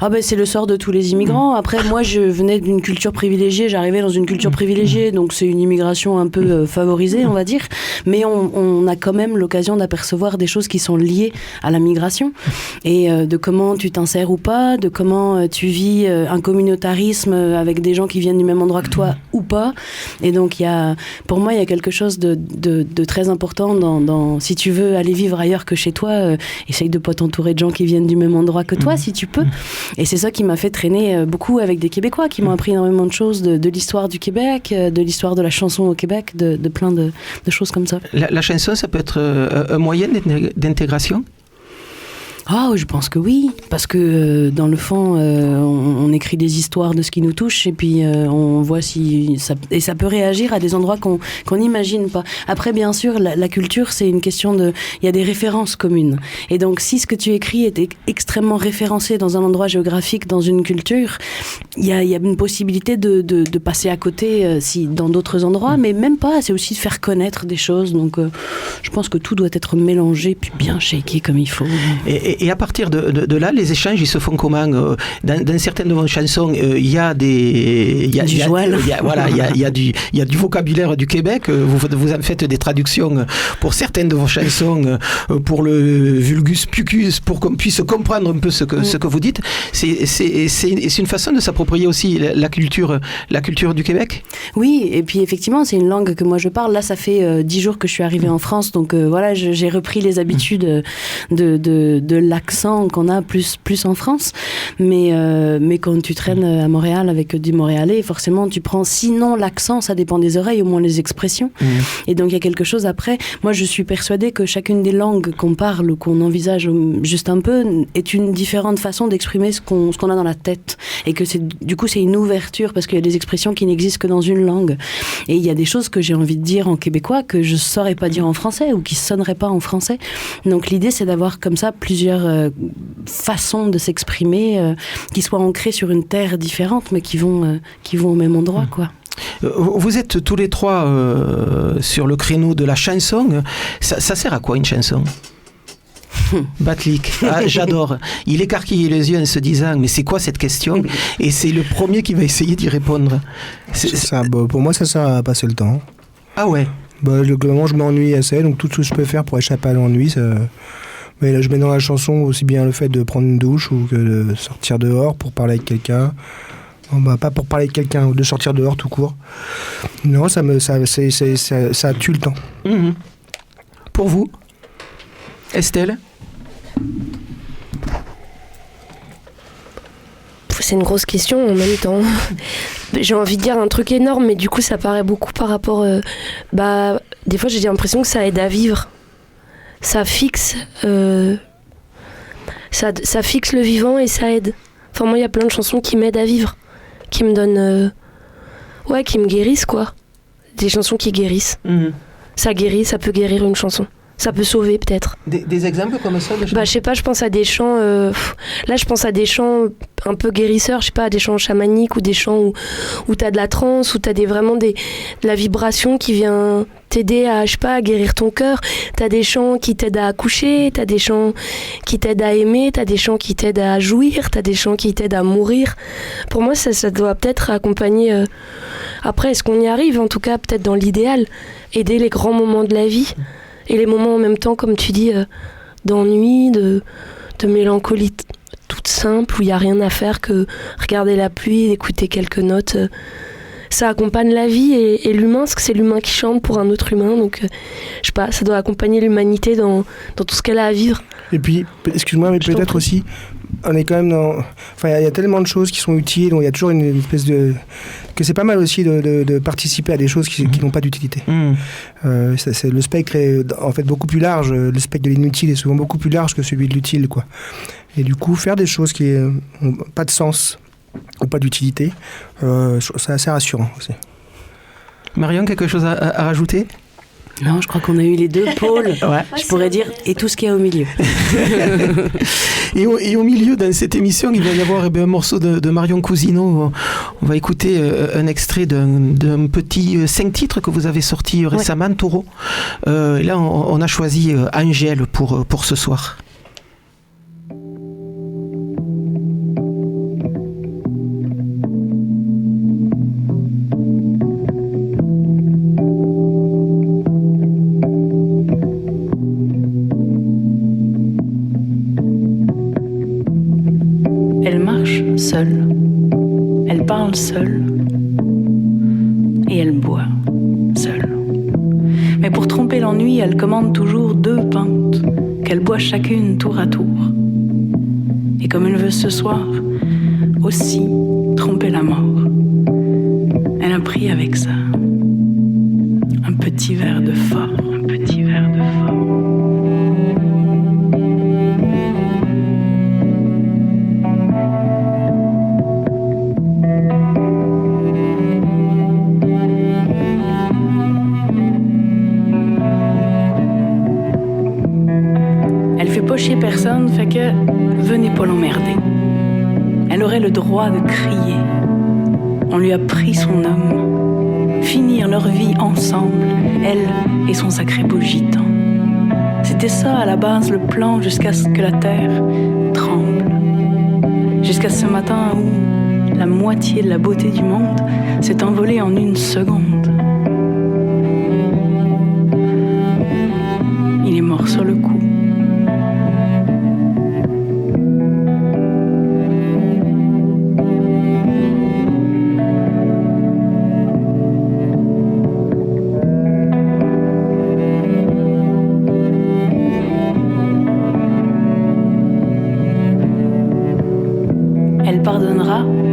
Ah ben c'est le sort de tous les immigrants. Après moi je venais d'une culture privilégiée, j'arrivais dans une culture privilégiée, donc c'est une immigration un peu favorisée on va dire, mais on a quand même l'occasion d'apercevoir des choses qui sont liées à la migration, et de comment tu t'insères ou pas, de comment tu vis un communautarisme avec des gens qui viennent du même endroit que toi ou pas, et donc pour moi il y a quelque chose de très important dans si tu veux aller vivre ailleurs que chez toi, essaye de pas t'entourer de gens qui viennent du même endroit que toi si tu peux. Et c'est ça qui m'a fait traîner beaucoup avec des Québécois qui m'ont appris énormément de choses de l'histoire du Québec, de l'histoire de la chanson au Québec, de plein de choses comme ça. La chanson, ça peut être un moyen d'intégration ? Ah, je pense que oui, parce que dans le fond, on écrit des histoires de ce qui nous touche, et puis on voit si ça peut réagir à des endroits qu'on n'imagine pas. Après, bien sûr, la culture, c'est une question il y a des références communes, et donc si ce que tu écris est extrêmement référencé dans un endroit géographique, dans une culture, il y a une possibilité de passer à côté dans d'autres endroits, mais même pas. C'est aussi de faire connaître des choses. Donc, je pense que tout doit être mélangé puis bien shaké comme il faut. Et à partir de là, les échanges, ils se font comment ? Dans certaines de vos chansons, il y a des... Du joual. Il y a du vocabulaire du Québec. Vous en faites des traductions pour certaines de vos chansons, pour le vulgus pucus, pour qu'on puisse comprendre un peu ce que vous dites. C'est une façon de s'approprier aussi la culture du Québec ? Oui, et puis effectivement, c'est une langue que moi je parle. Là, ça fait 10 jours que je suis arrivée en France, donc voilà, j'ai repris les habitudes de l'accent qu'on a plus en France, mais quand tu traînes à Montréal avec du montréalais, forcément tu prends, sinon l'accent, ça dépend des oreilles, au moins les expressions. Et donc il y a quelque chose après. Moi je suis persuadée que chacune des langues qu'on parle ou qu'on envisage juste un peu est une différente façon d'exprimer ce qu'on a dans la tête, et que du coup c'est une ouverture, parce qu'il y a des expressions qui n'existent que dans une langue, et il y a des choses que j'ai envie de dire en québécois que je saurais pas dire en français, ou qui sonneraient pas en français. Donc l'idée c'est d'avoir comme ça plusieurs façons de s'exprimer qui soient ancrées sur une terre différente, mais qui vont au même endroit, quoi. Vous êtes tous les trois sur le créneau de la chanson. Ça sert à quoi une chanson ? Batlik, j'adore. Il écarquille les yeux en se disant mais c'est quoi cette question ? Et c'est le premier qui va essayer d'y répondre. Pour moi ça sert à passer le temps. Ah ouais. Globalement je m'ennuie assez, donc tout ce que je peux faire pour échapper à l'ennui, mais là je mets dans la chanson aussi bien le fait de prendre une douche ou que de sortir dehors pour parler avec quelqu'un. Pas pour parler avec quelqu'un, ou de sortir dehors tout court. Non, ça tue le temps. Pour vous, Estelle ? C'est une grosse question en même temps. J'ai envie de dire un truc énorme, mais du coup ça paraît beaucoup par rapport... des fois j'ai l'impression que ça aide à vivre. Ça fixe... ça fixe le vivant et ça aide. Enfin moi il y a plein de chansons qui m'aident à vivre. Qui me donnent... qui me guérissent quoi. Des chansons qui guérissent. ça guérit, ça peut guérir une chanson. Ça peut sauver peut-être. Des exemples comme ça de je sais pas, je pense à des chants... là, je pense à des chants un peu guérisseurs, je sais pas, des chants chamaniques ou des chants où t'as de la transe, où t'as vraiment de la vibration qui vient t'aider à, je sais pas, à guérir ton cœur. T'as des chants qui t'aident à accoucher, t'as des chants qui t'aident à aimer, t'as des chants qui t'aident à jouir, t'as des chants qui t'aident à mourir. Pour moi, ça doit peut-être accompagner... Après, est-ce qu'on y arrive? En tout cas, peut-être dans l'idéal. Aider les grands moments de la vie. Et les moments en même temps, comme tu dis, d'ennui, de mélancolie toute simple, où il n'y a rien à faire que regarder la pluie, écouter quelques notes. Ça accompagne la vie et l'humain, parce que c'est l'humain qui chante pour un autre humain. Donc, je sais pas, ça doit accompagner l'humanité dans tout ce qu'elle a à vivre. Et puis, excuse-moi, mais peut-être aussi, on est quand même dans... Enfin, il y a tellement de choses qui sont utiles, il y a toujours une espèce de... Que c'est pas mal aussi de participer à des choses qui n'ont pas d'utilité. Le spectre est en fait beaucoup plus large, le spectre de l'inutile est souvent beaucoup plus large que celui de l'utile, quoi. Et du coup, faire des choses qui n'ont pas de sens ou pas d'utilité, c'est assez rassurant aussi. Marion, quelque chose à rajouter ? Non, je crois qu'on a eu les deux pôles. Ouais. Je pourrais dire, et tout ce qu'il y a au milieu. et au milieu, dans cette émission, il va y avoir un morceau de Marion Cousineau. On va écouter un extrait d'un petit 5 titres que vous avez sorti récemment, Taureau. Là, on a choisi Angèle pour ce soir. Seule, elle parle seule et elle boit seule. Mais pour tromper l'ennui, elle commande toujours 2 pintes qu'elle boit chacune tour à tour. Et comme elle veut ce soir aussi tromper la mort, elle a pris avec ça un petit verre de fort, un petit verre de fort. Chez personne, fait que venez pas l'emmerder. Elle aurait le droit de crier. On lui a pris son homme. Finir leur vie ensemble, elle et son sacré beau gitan. C'était ça à la base le plan jusqu'à ce que la terre tremble. Jusqu'à ce matin où la moitié de la beauté du monde s'est envolée en 1 seconde. Il est mort sur le coup.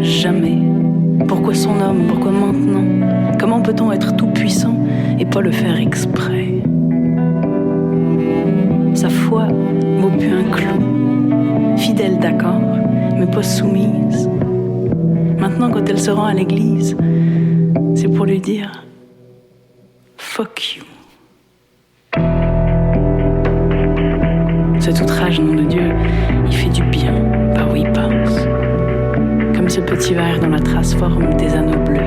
Jamais. Pourquoi son homme? Pourquoi maintenant? Comment peut-on être tout puissant et pas le faire exprès? Sa foi vaut plus un clou. Fidèle d'accord, mais pas soumise. Maintenant quand elle se rend à l'église, c'est pour lui dire fuck you. Cet outrage, nom de Dieu, il fait du bien par où il pense. Comme ce petit verre dont la trace forme des anneaux bleus.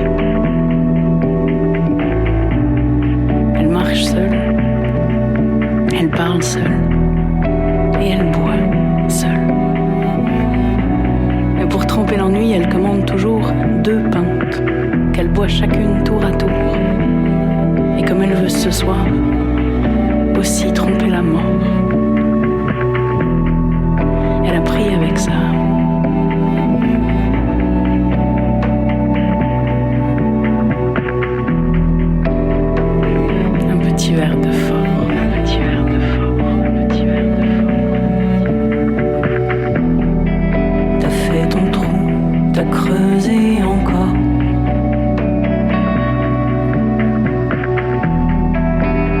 Elle marche seule, elle parle seule, et elle boit seule. Mais pour tromper l'ennui, elle commande toujours 2 pintes, qu'elle boit chacune tour à tour. Et comme elle veut ce soir, aussi tromper la mort. Elle a pris avec ça verre de fort, un petit verre de fort, un petit verre de fort. T'as fait ton trou, t'as creusé encore.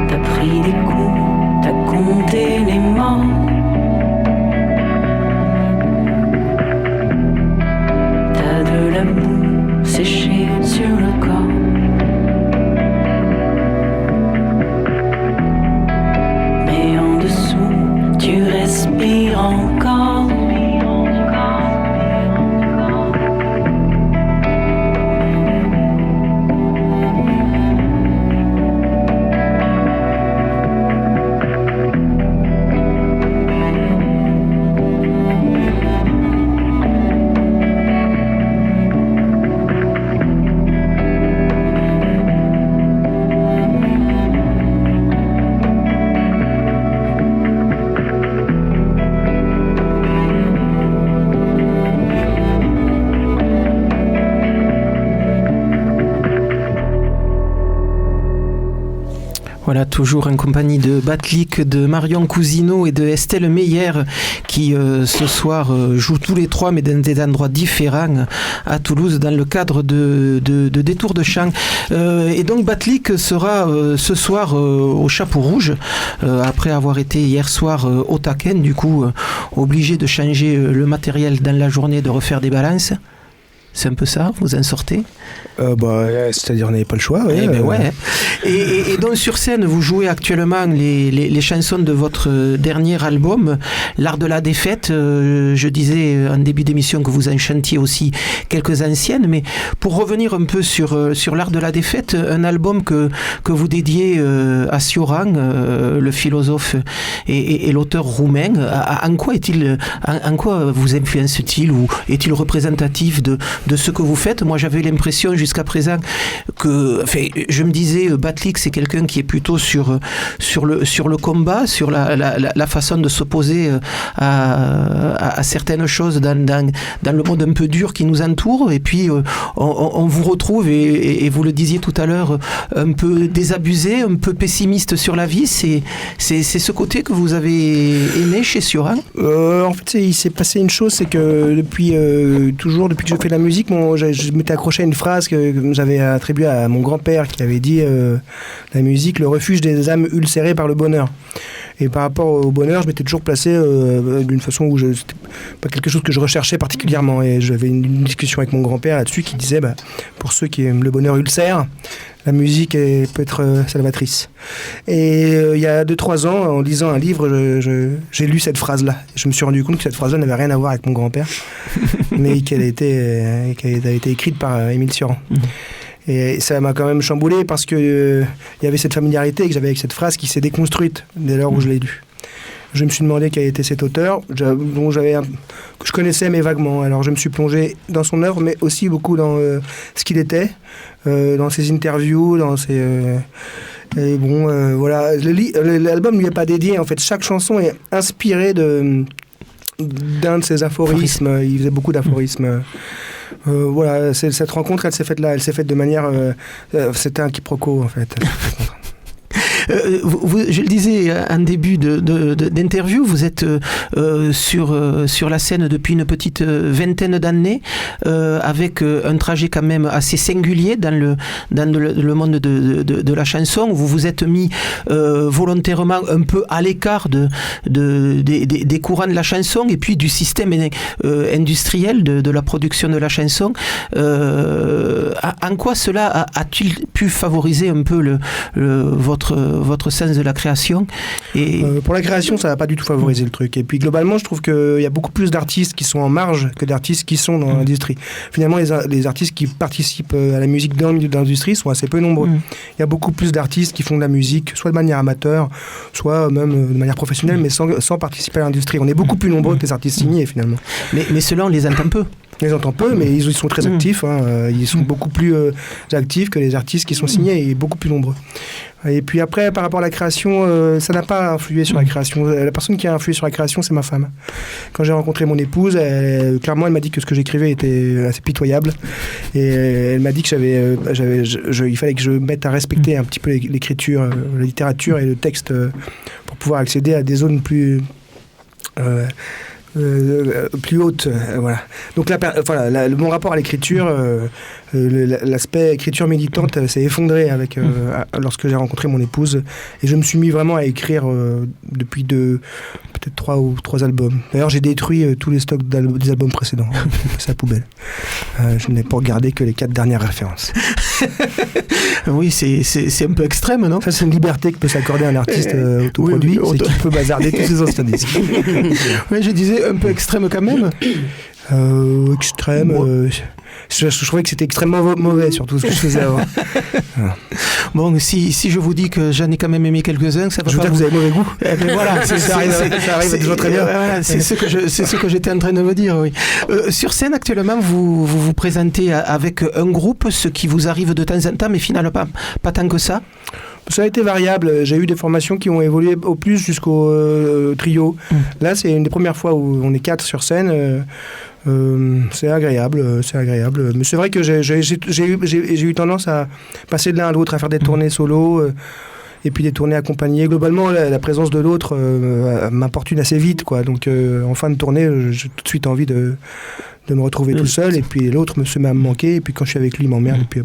T'as pris des coups, t'as compté les morts. T'as de la boue séchée sur le corps. Voilà, toujours en compagnie de Batlik, de Marion Cousineau et de Estelle Meyer qui ce soir jouent tous les trois mais dans des endroits différents à Toulouse dans le cadre de Détour de Chant. Et donc Batlik sera ce soir au Chapeau Rouge après avoir été hier soir au Taken, du coup obligé de changer le matériel dans la journée, de refaire des balances. C'est un peu ça, vous en sortez c'est-à-dire on n'avait pas le choix. Ouais, ouais. Et donc sur scène, vous jouez actuellement les chansons de votre dernier album, L'Art de la Défaite. Je disais en début d'émission que vous en chantiez aussi quelques anciennes, mais pour revenir un peu sur L'Art de la Défaite, un album que vous dédiez à Cioran, le philosophe et l'auteur roumain. En quoi vous influence-t-il ou est-il représentatif de ce que vous faites? Moi, j'avais l'impression jusqu'à présent que, je me disais, Batlik, c'est quelqu'un qui est plutôt sur le combat, sur la façon de s'opposer à certaines choses dans le monde un peu dur qui nous entoure. Et puis, on vous retrouve, et vous le disiez tout à l'heure, un peu désabusé, un peu pessimiste sur la vie. C'est ce côté que vous avez aimé chez Cioran? En fait, il s'est passé une chose, c'est que depuis que je fais de la musique, je m'étais accroché à une phrase que j'avais attribuée à mon grand-père qui avait dit la musique, le refuge des âmes ulcérées par le bonheur. Et par rapport au bonheur, je m'étais toujours placé d'une façon où c'était pas quelque chose que je recherchais particulièrement. Et j'avais une discussion avec mon grand-père là-dessus qui disait, pour ceux qui aiment le bonheur ulcère, la musique peut être salvatrice. Et il y a 2-3 ans, en lisant un livre, j'ai lu cette phrase-là. Je me suis rendu compte que cette phrase-là n'avait rien à voir avec mon grand-père, mais qu'elle a été écrite par Émile Cioran. Et ça m'a quand même chamboulé parce que il y avait cette familiarité que j'avais avec cette phrase qui s'est déconstruite dès lors où je l'ai lue. Je me suis demandé quel était cet auteur, que je connaissais mais vaguement. Alors je me suis plongé dans son œuvre, mais aussi beaucoup dans ce qu'il était, dans ses interviews, dans ses... et bon, voilà. L'album lui est pas dédié. En fait, chaque chanson est inspirée d'un de ses aphorismes. Il faisait beaucoup d'aphorismes. Voilà, cette rencontre, elle s'est faite là. Elle s'est faite de manière... c'était un quiproquo, en fait. Je le disais en début d'interview, vous êtes sur la scène depuis une petite vingtaine d'années, avec un trajet quand même assez singulier dans le monde de la chanson. Vous vous êtes mis volontairement un peu à l'écart des courants de la chanson et puis du système industriel de la production de la chanson. En quoi cela a-t-il pu favoriser un peu votre sens de la création? Pour la création, ça n'a pas du tout favorisé le truc. Et puis globalement, je trouve qu'il y a beaucoup plus d'artistes qui sont en marge que d'artistes qui sont dans l'industrie. Finalement, les artistes qui participent à la musique dans le milieu de l'industrie sont assez peu nombreux. Il y a beaucoup plus d'artistes qui font de la musique, soit de manière amateur, soit même de manière professionnelle, mais sans participer à l'industrie. On est beaucoup plus nombreux que les artistes signés, finalement. Mais ceux-là, on les entend peu. On les entend peu, mais ils sont très actifs. Ils sont beaucoup plus actifs que les artistes qui sont signés et beaucoup plus nombreux. Et puis après, par rapport à la création, ça n'a pas influé sur la création. La personne qui a influé sur la création, c'est ma femme. Quand j'ai rencontré mon épouse, clairement, elle m'a dit que ce que j'écrivais était assez pitoyable. Et elle m'a dit que il fallait que je mette à respecter un petit peu l'écriture, la littérature et le texte pour pouvoir accéder à des zones plus haute, voilà. Donc mon rapport à l'écriture, l'aspect écriture militante s'est effondré lorsque j'ai rencontré mon épouse, et je me suis mis vraiment à écrire depuis peut-être 3 albums. D'ailleurs, j'ai détruit tous les stocks des albums précédents. C'est la poubelle. Je n'ai pas regardé que les 4 dernières références. Oui, c'est un peu extrême, non? Ça, c'est une liberté que peut s'accorder un artiste autoproduit, c'est qu'il peut bazarder tous ses anciens disques. Oui, je disais un peu extrême quand même. Extrême. Je trouvais que c'était extrêmement mauvais, surtout ce que je faisais avant. Bon, si je vous dis que j'en ai quand même aimé quelques-uns, ça va. Je veux dire que vous avez mauvais goût. Voilà, ça arrive déjà très bien. Voilà, c'est ce que j'étais en train de me dire. Oui. Sur scène, actuellement, vous présentez avec un groupe, ce qui vous arrive de temps en temps, mais finalement pas tant que ça. Ça a été variable. J'ai eu des formations qui ont évolué au plus jusqu'au trio. Là, c'est une des premières fois où on est 4 sur scène. C'est agréable. Mais c'est vrai que j'ai eu tendance à passer de l'un à l'autre, à faire des tournées solo. Et puis des tournées accompagnées. Globalement, la présence de l'autre m'importune assez vite, quoi. Donc en fin de tournée, j'ai tout de suite envie de me retrouver tout seul, et puis l'autre se met à me manquer, et puis quand je suis avec lui, il m'emmerde, et puis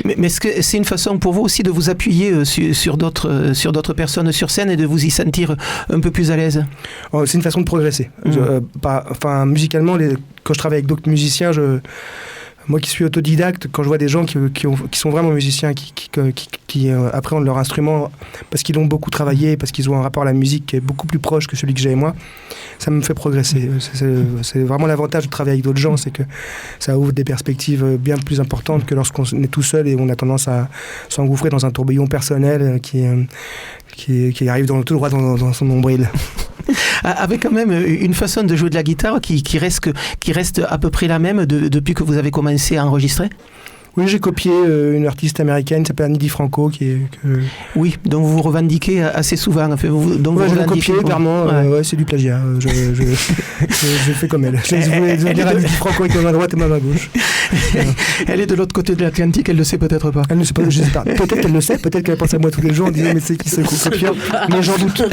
Mais est-ce que c'est une façon pour vous aussi de vous appuyer sur d'autres personnes sur scène et de vous y sentir un peu plus à l'aise? C'est une façon de progresser. Musicalement, quand je travaille avec d'autres musiciens, moi qui suis autodidacte, quand je vois des gens qui sont vraiment musiciens, qui appréhendent leur instrument parce qu'ils l'ont beaucoup travaillé, parce qu'ils ont un rapport à la musique qui est beaucoup plus proche que celui que j'ai et moi, ça me fait progresser. C'est vraiment l'avantage de travailler avec d'autres gens, c'est que ça ouvre des perspectives bien plus importantes que lorsqu'on est tout seul et on a tendance à s'engouffrer dans un tourbillon personnel qui arrive tout droit dans son nombril. Avec quand même une façon de jouer de la guitare qui reste à peu près la même depuis que vous avez commencé à enregistrer? Oui, j'ai copié une artiste américaine qui s'appelle Annie DiFranco. Oui, dont vous revendiquez assez souvent. Enfin, je l'ai copié, clairement. C'est du plagiat. Je fais comme elle. Je vais dire Annie DiFranco avec ma main droite et ma main gauche. Elle est de l'autre côté de l'Atlantique, elle ne le sait peut-être pas. Elle ne sait pas, je sais pas. Peut-être qu'elle le sait, peut-être qu'elle pense à moi tous les jours en disant mais c'est qui ce copieur, mais j'en doute.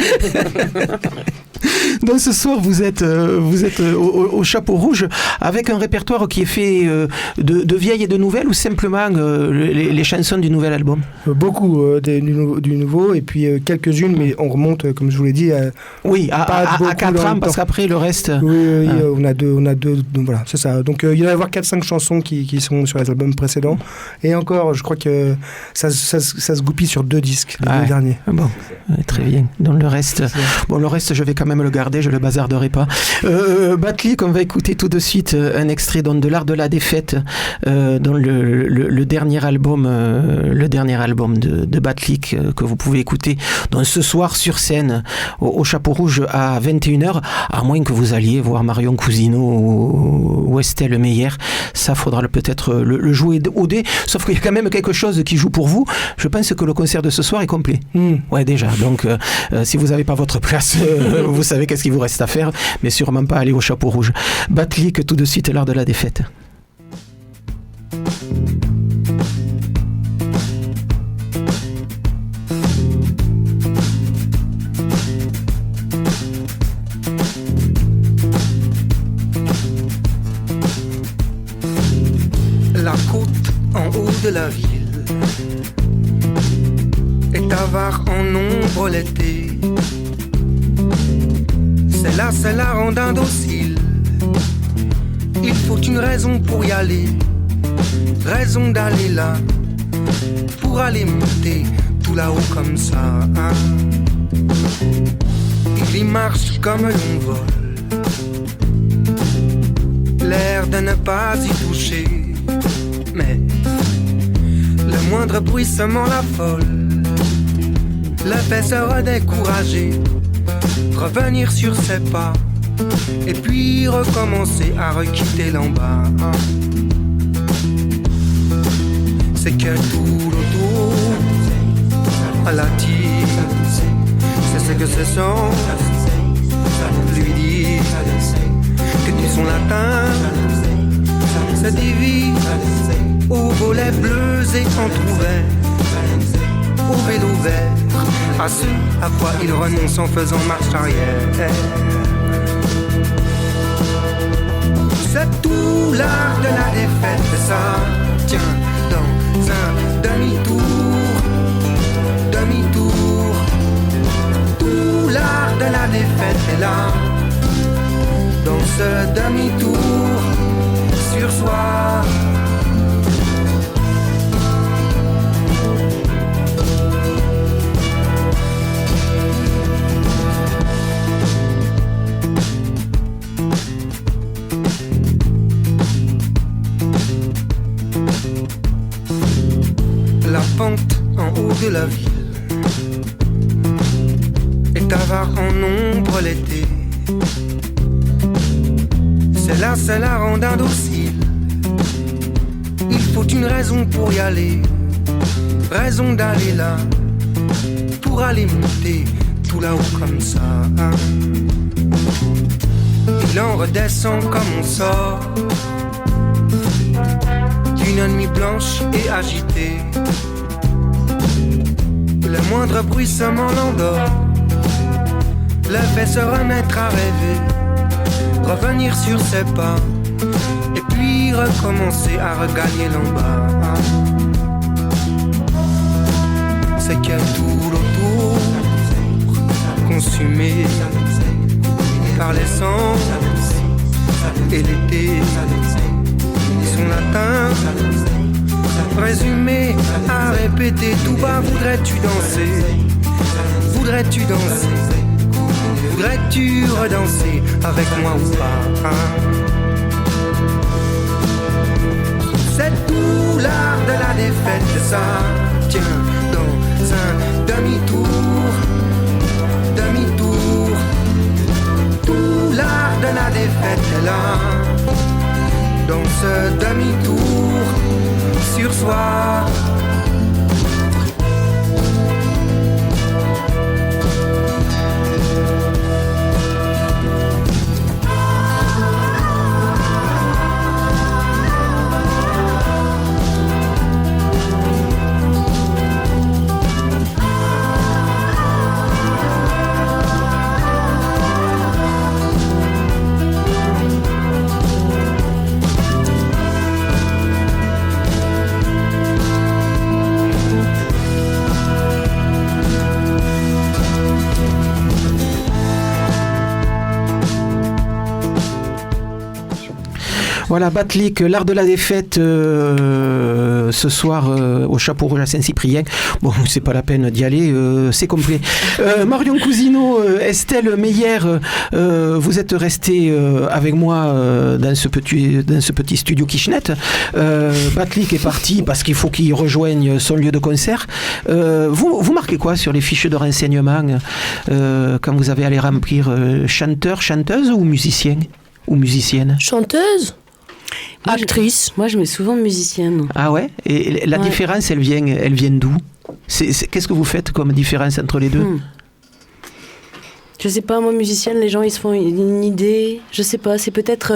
Donc ce soir, vous êtes au Chapeau Rouge avec un répertoire qui est fait de vieilles et de nouvelles, ou simplement les chansons du nouvel album? Beaucoup du nouveau, et puis quelques-unes, mais on remonte, comme je vous l'ai dit, à 4 ans, parce qu'après le reste... Oui, on a deux, donc voilà, c'est ça. Donc il va y avoir 4-5 chansons qui sont sur les albums précédents, et encore, je crois que ça se goupille sur 2 disques, les 2 derniers. Bon, très bien. Donc le reste, je vais quand même le garder, je le bazarderai pas. Batlik, on va écouter tout de suite un extrait de l'Art de la défaite, dans le dernier album de Batlik, que vous pouvez écouter donc ce soir sur scène au Chapeau Rouge à 21h, à moins que vous alliez voir Marion Cousineau ou Estelle Meyer. Ça faudra peut-être le jouer au dé, sauf qu'il y a quand même quelque chose qui joue pour vous. Je pense que le concert de ce soir est complet. Ouais, déjà. Donc si vous n'avez pas votre place, vous savez qu'est-ce qu'il vous reste à faire, mais sûrement pas aller au Chapeau Rouge. Batlik, tout de suite, l'Art de la défaite. La côte en haut de la ville est avare en ombre l'été. C'est la rondin docile. Il faut une raison pour y aller, raison d'aller là, pour aller monter tout là-haut comme ça. Il y marche comme l'on vole, l'air de ne pas y toucher, mais le moindre bruissement l'affole, le fait se redécourager, revenir sur ses pas, et puis recommencer à requitter l'en bas. C'est que tout l'auto à la tire, c'est ce que ce son lui dit, que du son latin se divise aux volets bleus et entrouverts, au vélo vert, à ce à quoi il renonce en faisant marche arrière. C'est tout l'art de la défaite, ça tient dans un demi-tour, demi-tour. Tout l'art de la défaite est là, dans ce demi-tour, sur soi. La pente en haut de la ville est avare en ombre l'été. C'est la rondin docile. Il faut une raison pour y aller, raison d'aller là, pour aller monter tout là-haut comme ça. Il en redescend comme on sort d'une nuit blanche et agitée. moindre bruissement l'endort. Le fait se remettre à rêver, revenir sur ses pas, et puis recommencer à regagner l'en bas. C'est que tout l'autour, consumé par l'essence et l'été, son latin résumé à répéter tout bas. Voudrais-tu danser? Voudrais-tu danser? Voudrais-tu redanser avec moi ou pas? C'est tout l'art de la défaite, ça tient dans un demi-tour, demi-tour. Tout l'art de la défaite est là, dans ce demi-tour sur soi. Voilà, Batlik, l'art de la défaite, ce soir au Chapeau Rouge à Saint-Cyprien. Bon, c'est pas la peine d'y aller, c'est complet. Marion Cousineau, Estelle Meyer, vous êtes restés avec moi dans ce petit studio Kitchenette. Batlik est parti parce qu'il faut qu'il rejoigne son lieu de concert. Vous marquez quoi sur les fiches de renseignement quand vous avez à les remplir? Chanteur, chanteuse ou musicien ou musicienne? Chanteuse? Actrice. Moi, je mets souvent musicienne. Ah ouais? Et la différence, elle vient d'où? Qu'est-ce que vous faites comme différence entre les deux? Je sais pas, moi, musicienne, les gens, ils se font une idée. Je sais pas, c'est peut-être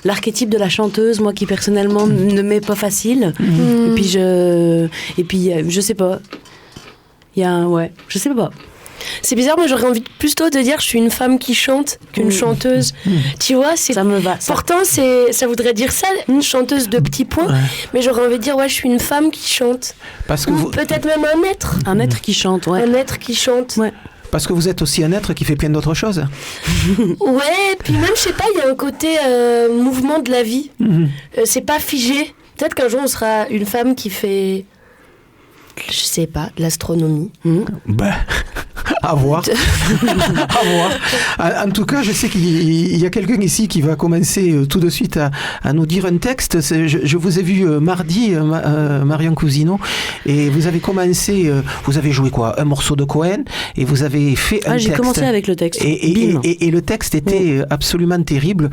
l'archétype de la chanteuse, moi, qui personnellement ne m'est pas facile. Et puis, je sais pas. Je sais pas. C'est bizarre, moi j'aurais envie plutôt de dire que je suis une femme qui chante qu'une chanteuse. Tu vois, ça me va. Pourtant, ça voudrait dire ça, une chanteuse de petits points. Ouais. Mais j'aurais envie de dire, je suis une femme qui chante. Parce que peut-être même un être. Un être qui chante, ouais. Un être qui chante. Ouais. Parce que vous êtes aussi un être qui fait plein d'autres choses. Ouais, puis même, je sais pas, il y a un côté mouvement de la vie. C'est pas figé. Peut-être qu'un jour, on sera une femme qui fait... Je sais pas, de l'astronomie. À voir. En tout cas, je sais qu'il y a quelqu'un ici qui va commencer tout de suite à nous dire un texte. Je vous ai vu mardi, Marion Cousineau, et vous avez commencé, vous avez joué quoi? Un morceau de Cohen, et vous avez fait un texte. J'ai commencé avec le texte. Et le texte était absolument terrible,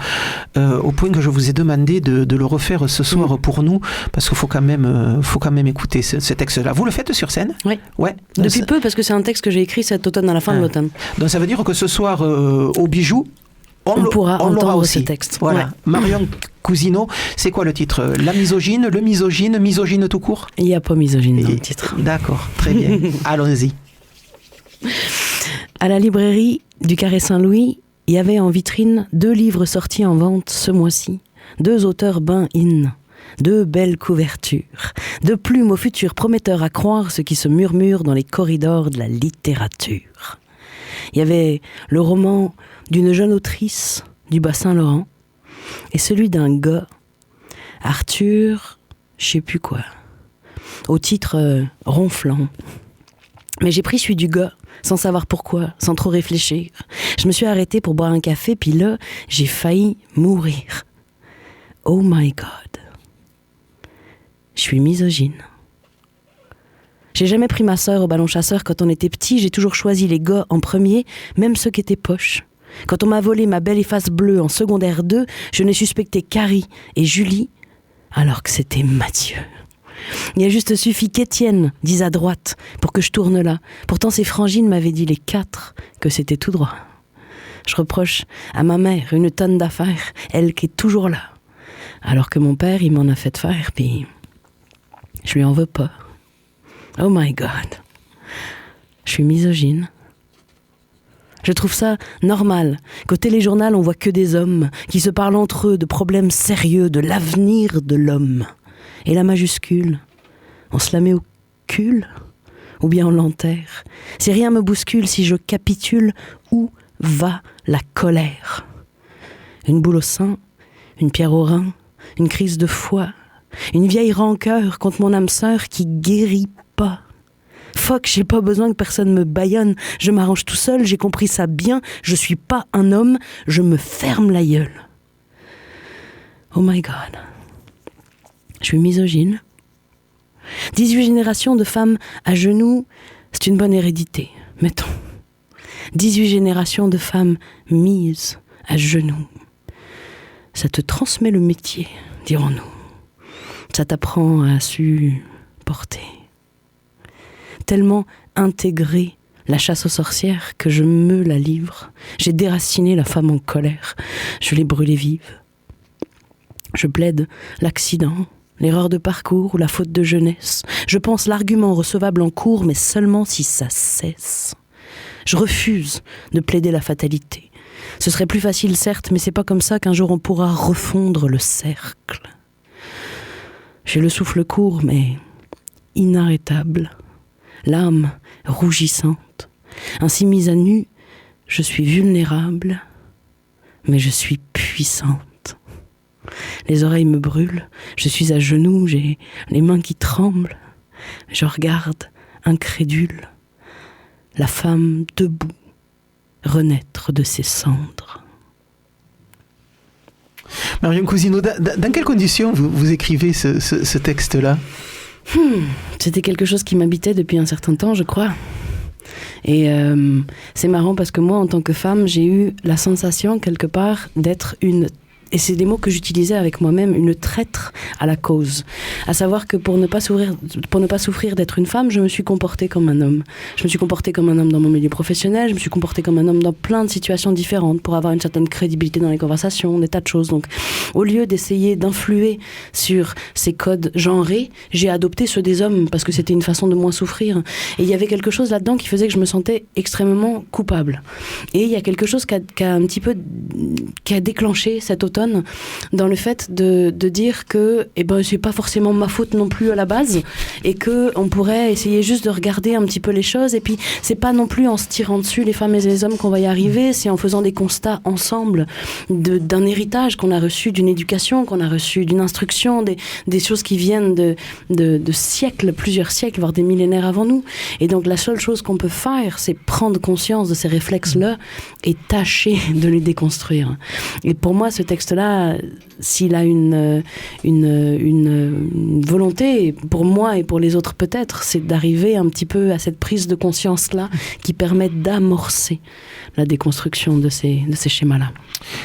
au point que je vous ai demandé de le refaire ce soir pour nous, parce qu'il faut quand même écouter ce texte-là. Vous le faites sur scène? Oui. Ouais. Depuis peu, parce que c'est un texte que j'ai écrit cet automne, à la fin de l'automne. Donc ça veut dire que ce soir, au Bijou, on pourra entendre aussi. Ce texte. Voilà. Ouais. Marion Cousineau, c'est quoi le titre? La misogyne, le misogyne tout court? Il n'y a pas misogyne dans le titre. D'accord, très bien. Allons-y. À la librairie du Carré Saint-Louis, il y avait en vitrine 2 livres sortis en vente ce mois-ci. 2 auteurs in. 2 belles couvertures, 2 plumes au futur prometteurs à croire ce qui se murmure dans les corridors de la littérature. Il y avait le roman d'une jeune autrice du Bas-Saint-Laurent et celui d'un gars, Arthur, je sais plus quoi, au titre ronflant. Mais j'ai pris celui du gars, sans savoir pourquoi, sans trop réfléchir. Je me suis arrêtée pour boire un café, puis là, j'ai failli mourir. Oh my God. Je suis misogyne. J'ai jamais pris ma sœur au ballon chasseur quand on était petit, j'ai toujours choisi les gars en premier, même ceux qui étaient poches. Quand on m'a volé ma belle efface bleue en secondaire 2, je n'ai suspecté Carrie et Julie, alors que c'était Mathieu. Il a juste suffi qu'Étienne dise à droite pour que je tourne là. Pourtant ces frangines m'avaient dit les 4 que c'était tout droit. Je reproche à ma mère une tonne d'affaires, elle qui est toujours là. Alors que mon père, il m'en a fait faire, puis... je lui en veux pas. Oh my God. Je suis misogyne. Je trouve ça normal qu'au téléjournal on voit que des hommes qui se parlent entre eux de problèmes sérieux, de l'avenir de l'homme. Et la majuscule, on se la met au cul ou bien on l'enterre. Si rien me bouscule, si je capitule, où va la colère? Une boule au sein, une pierre au rein, une crise de foi, une vieille rancœur contre mon âme sœur qui guérit pas. Fuck, j'ai pas besoin que personne me bâillonne, je m'arrange tout seul, j'ai compris ça bien, je suis pas un homme, je me ferme la gueule. Oh my God. Je suis misogyne. 18 générations de femmes à genoux, c'est une bonne hérédité, mettons. 18 générations de femmes mises à genoux. Ça te transmet le métier, dirons-nous. Ça t'apprend à supporter. Tellement intégré la chasse aux sorcières que je me la livre. J'ai déraciné la femme en colère. Je l'ai brûlée vive. Je plaide l'accident, l'erreur de parcours ou la faute de jeunesse. Je pense l'argument recevable en cours, mais seulement si ça cesse. Je refuse de plaider la fatalité. Ce serait plus facile, certes, mais c'est pas comme ça qu'un jour on pourra refondre le cercle. J'ai le souffle court, mais inarrêtable. L'âme rougissante. Ainsi mise à nu, je suis vulnérable, mais je suis puissante. Les oreilles me brûlent, je suis à genoux, j'ai les mains qui tremblent. Je regarde, incrédule, la femme debout, renaître de ses cendres. Marion Cousineau, dans quelles conditions vous écrivez ce texte-là ? C'était quelque chose qui m'habitait depuis un certain temps, je crois. Et c'est marrant parce que moi, en tant que femme, j'ai eu la sensation, quelque part, d'être une... Et c'est des mots que j'utilisais avec moi-même, une traître à la cause. À savoir que pour ne pas souffrir d'être une femme, je me suis comportée comme un homme. Je me suis comportée comme un homme dans mon milieu professionnel, je me suis comportée comme un homme dans plein de situations différentes pour avoir une certaine crédibilité dans les conversations, des tas de choses. Donc, au lieu d'essayer d'influer sur ces codes genrés, j'ai adopté ceux des hommes parce que c'était une façon de moins souffrir. Et il y avait quelque chose là-dedans qui faisait que je me sentais extrêmement coupable. Et il y a quelque chose qui a déclenché cet automne dans le fait de dire que c'est pas forcément ma faute non plus à la base et que on pourrait essayer juste de regarder un petit peu les choses et puis c'est pas non plus en se tirant dessus les femmes et les hommes qu'on va y arriver, c'est en faisant des constats ensemble d'un héritage qu'on a reçu, d'une éducation qu'on a reçu, d'une instruction, des choses qui viennent de siècles, plusieurs siècles, voire des millénaires avant nous. Et donc la seule chose qu'on peut faire, c'est prendre conscience de ces réflexes-là et tâcher de les déconstruire. Et pour moi, ce texte-là, s'il a une volonté, pour moi et pour les autres peut-être, c'est d'arriver un petit peu à cette prise de conscience-là qui permet d'amorcer la déconstruction de ces schémas-là.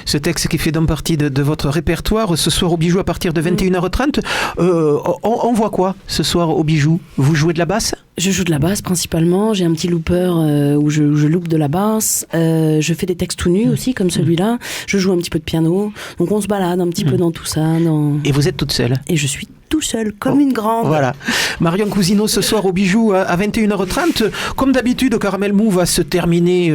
Ce texte qui fait donc partie de votre répertoire, ce soir au Bijou à partir de 21h30, on voit quoi ce soir au Bijou? Vous jouez de la basse? Je joue de la basse principalement, j'ai un petit looper où je loupe de la basse, je fais des textes tout nus aussi comme celui-là, je joue un petit peu de piano, donc on se balade un petit peu dans tout ça. Et vous êtes toute seule? Et je suis tout seul, comme une grande. Voilà. Marion Cousineau ce soir au Bijou à 21h30. Comme d'habitude, Caramel Mou va se terminer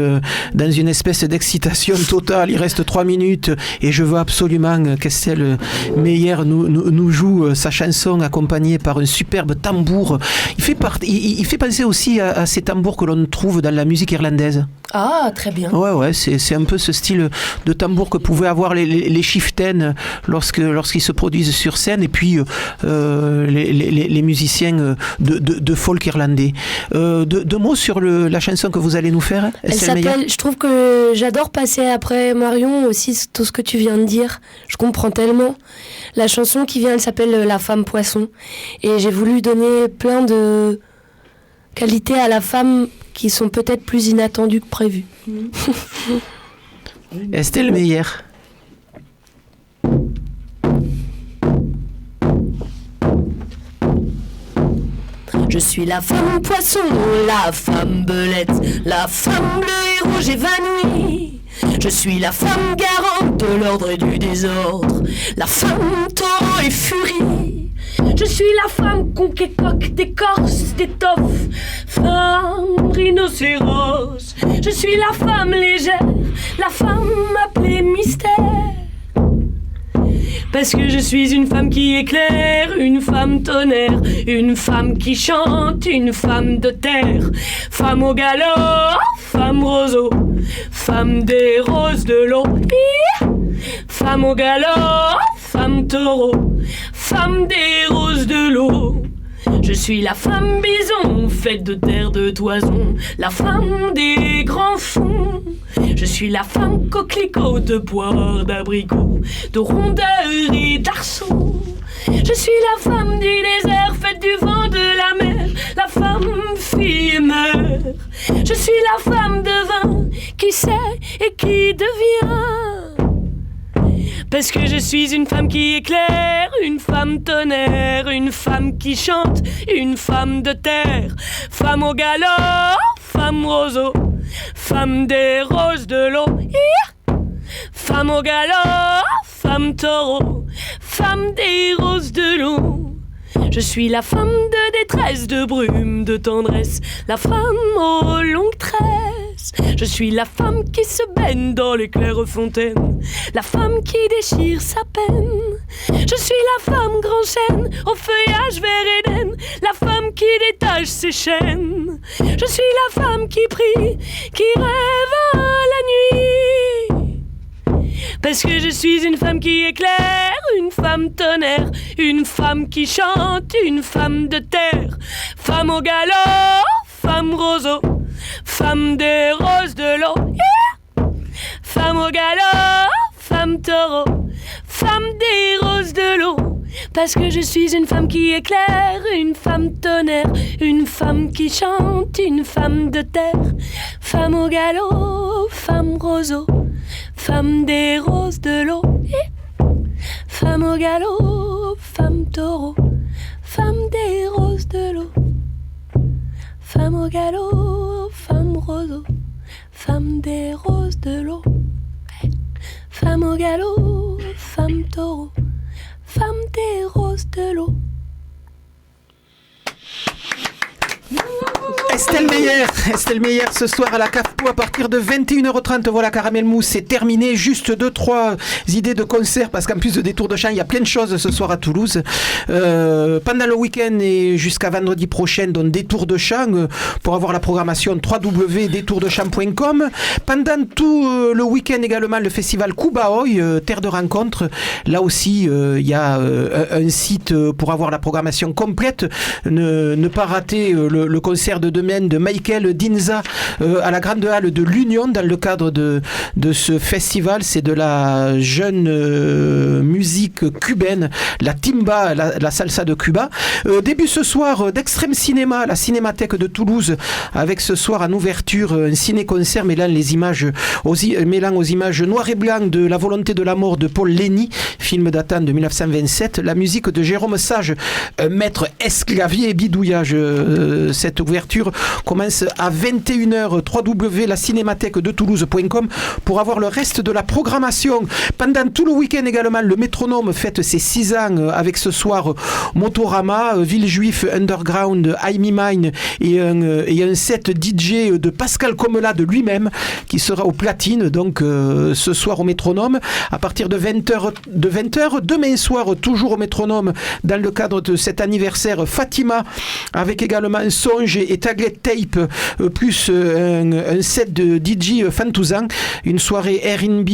dans une espèce d'excitation totale. Il reste 3 minutes et je veux absolument qu'Estelle Meyer nous joue sa chanson accompagnée par un superbe tambour. Il fait penser aussi à ces tambours que l'on trouve dans la musique irlandaise. Ah, très bien. Ouais, c'est un peu ce style de tambour que pouvaient avoir les chieftains lorsqu'ils se produisent sur scène, et puis les musiciens de folk irlandais. Deux mots sur la chanson que vous allez nous faire. Elle s'appelle, je trouve que j'adore passer après Marion aussi, tout ce que tu viens de dire. Je comprends tellement. La chanson qui vient, elle s'appelle La femme poisson. Et j'ai voulu donner plein de qualités à la femme qui sont peut-être plus inattendues que prévues. Estelle Meyer. Je suis la femme poisson, la femme belette, la femme bleu et rouge évanouie. Je suis la femme garante de l'ordre et du désordre, la femme torrent et furie. Je suis la femme conquête, coque, d'écorce, d'étoffe, femme rhinocéros. Je suis la femme légère, la femme appelée mystère. Parce que je suis une femme qui éclaire, une femme tonnerre, une femme qui chante, une femme de terre. Femme au galop, femme roseau, femme des roses de l'eau. Femme au galop, femme taureau, femme des roses de l'eau. Je suis la femme bison, faite de terre de toison, la femme des grands fonds. Je suis la femme coquelicot, de poire, d'abricot, de rondeur et d'arceau. Je suis la femme du désert, faite du vent de la mer, la femme fille et meurt. Je suis la femme de vin qui sait et qui devient. Parce que je suis une femme qui éclaire, une femme tonnerre, une femme qui chante, une femme de terre. Femme au galop, femme roseau, femme des roses de l'eau. Femme au galop, femme taureau, femme des roses de l'eau. Je suis la femme de détresse, de brume, de tendresse, la femme aux longues tresses. Je suis la femme qui se baigne dans les claires fontaines, la femme qui déchire sa peine. Je suis la femme grand chêne, au feuillage vert Éden, la femme qui détache ses chaînes. Je suis la femme qui prie, qui rêve à la nuit. Parce que je suis une femme qui éclaire, une femme tonnerre, une femme qui chante, une femme de terre. Femme au galop, femme roseau, femme des roses de l'eau. Femme au galop, femme taureau, femme des roses de l'eau. Parce que je suis une femme qui éclaire, une femme tonnerre, une femme qui chante, une femme de terre. Femme au galop, femme roseau, femme des roses de l'eau. Femme au galop, femme taureau, femme des roses de l'eau. Femme au galop, femme roseau, femme des roses de l'eau. Femme au galop, femme taureau, femme des roses de l'eau. Estelle Meyer ce soir à la CAFPO à partir de 21h30. Voilà, Caramel Mousse, c'est terminé. Juste 2-3 idées de concert parce qu'en plus de Détour de Chant, il y a plein de choses ce soir à Toulouse. Pendant le week-end et jusqu'à vendredi prochain, donc Détour de Chant, pour avoir la programmation www.détourdechamp.com. Pendant tout le week-end également, le festival Kubaoy, Terre de Rencontre. Là aussi, il y a un site pour avoir la programmation complète. Ne pas rater le concert de demain de Michael Dinza à la Grande Halle de l'Union dans le cadre de ce festival. C'est de la jeune musique cubaine, la timba, la salsa de Cuba. Début ce soir d'Extrême Cinéma, la Cinémathèque de Toulouse, avec ce soir en ouverture un ciné-concert mêlant aux images noires et blancs de La volonté de la mort de Paul Lény, film datant de 1927, la musique de Jérôme Sage, maître esclavier et bidouillage. Cette ouverture commence à 21h, www.lacinémathèque-de-toulouse.com pour avoir le reste de la programmation. Pendant tout le week-end également, le Métronome fête ses 6 ans avec ce soir Motorama, Villejuif, Underground, I Me Mine et un set DJ de Pascal Comela de lui-même qui sera au platine donc ce soir au Métronome à partir de 20h. Demain soir, toujours au Métronome, dans le cadre de cet anniversaire, Fatima avec également Songe et Taglet Tape plus un set de DJ Fantouzan, une soirée R&B,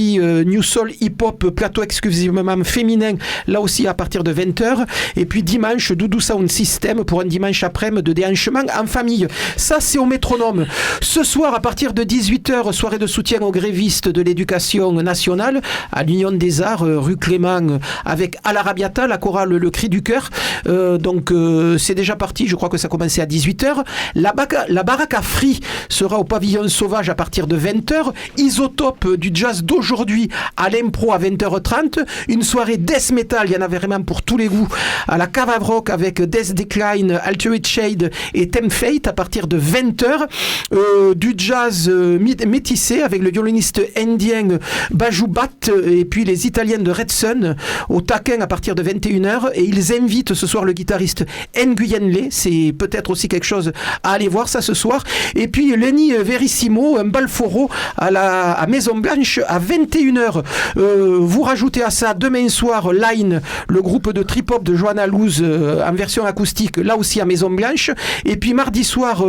New Soul, Hip Hop, plateau exclusivement féminin, là aussi à partir de 20h. Et puis dimanche, Doudou Sound System pour un dimanche après-midi de déhanchement en famille. Ça, c'est au Métronome. Ce soir, à partir de 18h, soirée de soutien aux grévistes de l'éducation nationale à l'Union des Arts, rue Clément, avec À l'Arabiata, la chorale Le Cri du Cœur. Donc, c'est déjà parti. Je crois que ça commençait à 18h. La baraque à Free sera au pavillon Sauvage à partir de 20h. Isotope du jazz d'aujourd'hui à l'Impro à 20h30. Une soirée death metal, il y en avait vraiment pour tous les goûts, à la Cave à Rock avec Death Decline, Altered Shade et Theme Fate à partir de 20h. Du jazz métissé avec le violoniste indien Baju Bhatt et puis les Italiennes de Red Sun au Taquin à partir de 21h. Et ils invitent ce soir le guitariste Nguyen Le. C'est peut-être aussi quelque chose à aller aller voir ça ce soir. Et puis Lenny Verissimo, un Balforo à Maison Blanche à 21h. Vous rajoutez à ça demain soir Line, le groupe de trip-hop de Johanna Luz en version acoustique, là aussi à Maison Blanche. Et puis mardi soir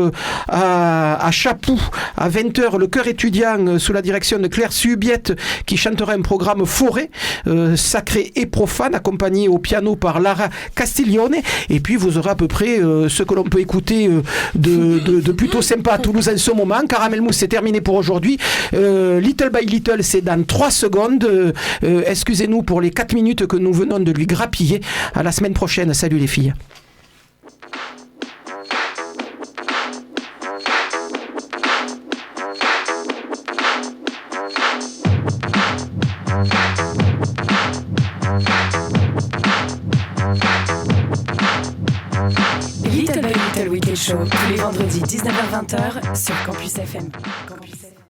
à Chapoux à 20h, le chœur étudiant sous la direction de Claire Subiette qui chantera un programme forêt, sacré et profane, accompagné au piano par Lara Castiglione. Et puis vous aurez à peu près ce que l'on peut écouter de plutôt sympa à Toulouse en ce moment. Caramel Mousse, c'est terminé pour aujourd'hui. Little by Little, c'est dans 3 secondes. Excusez-nous pour les 4 minutes que nous venons de lui grappiller. À la semaine prochaine. Salut les filles. Little by Little Weekend Show, tous les vendredis 19h-20h sur Campus FM.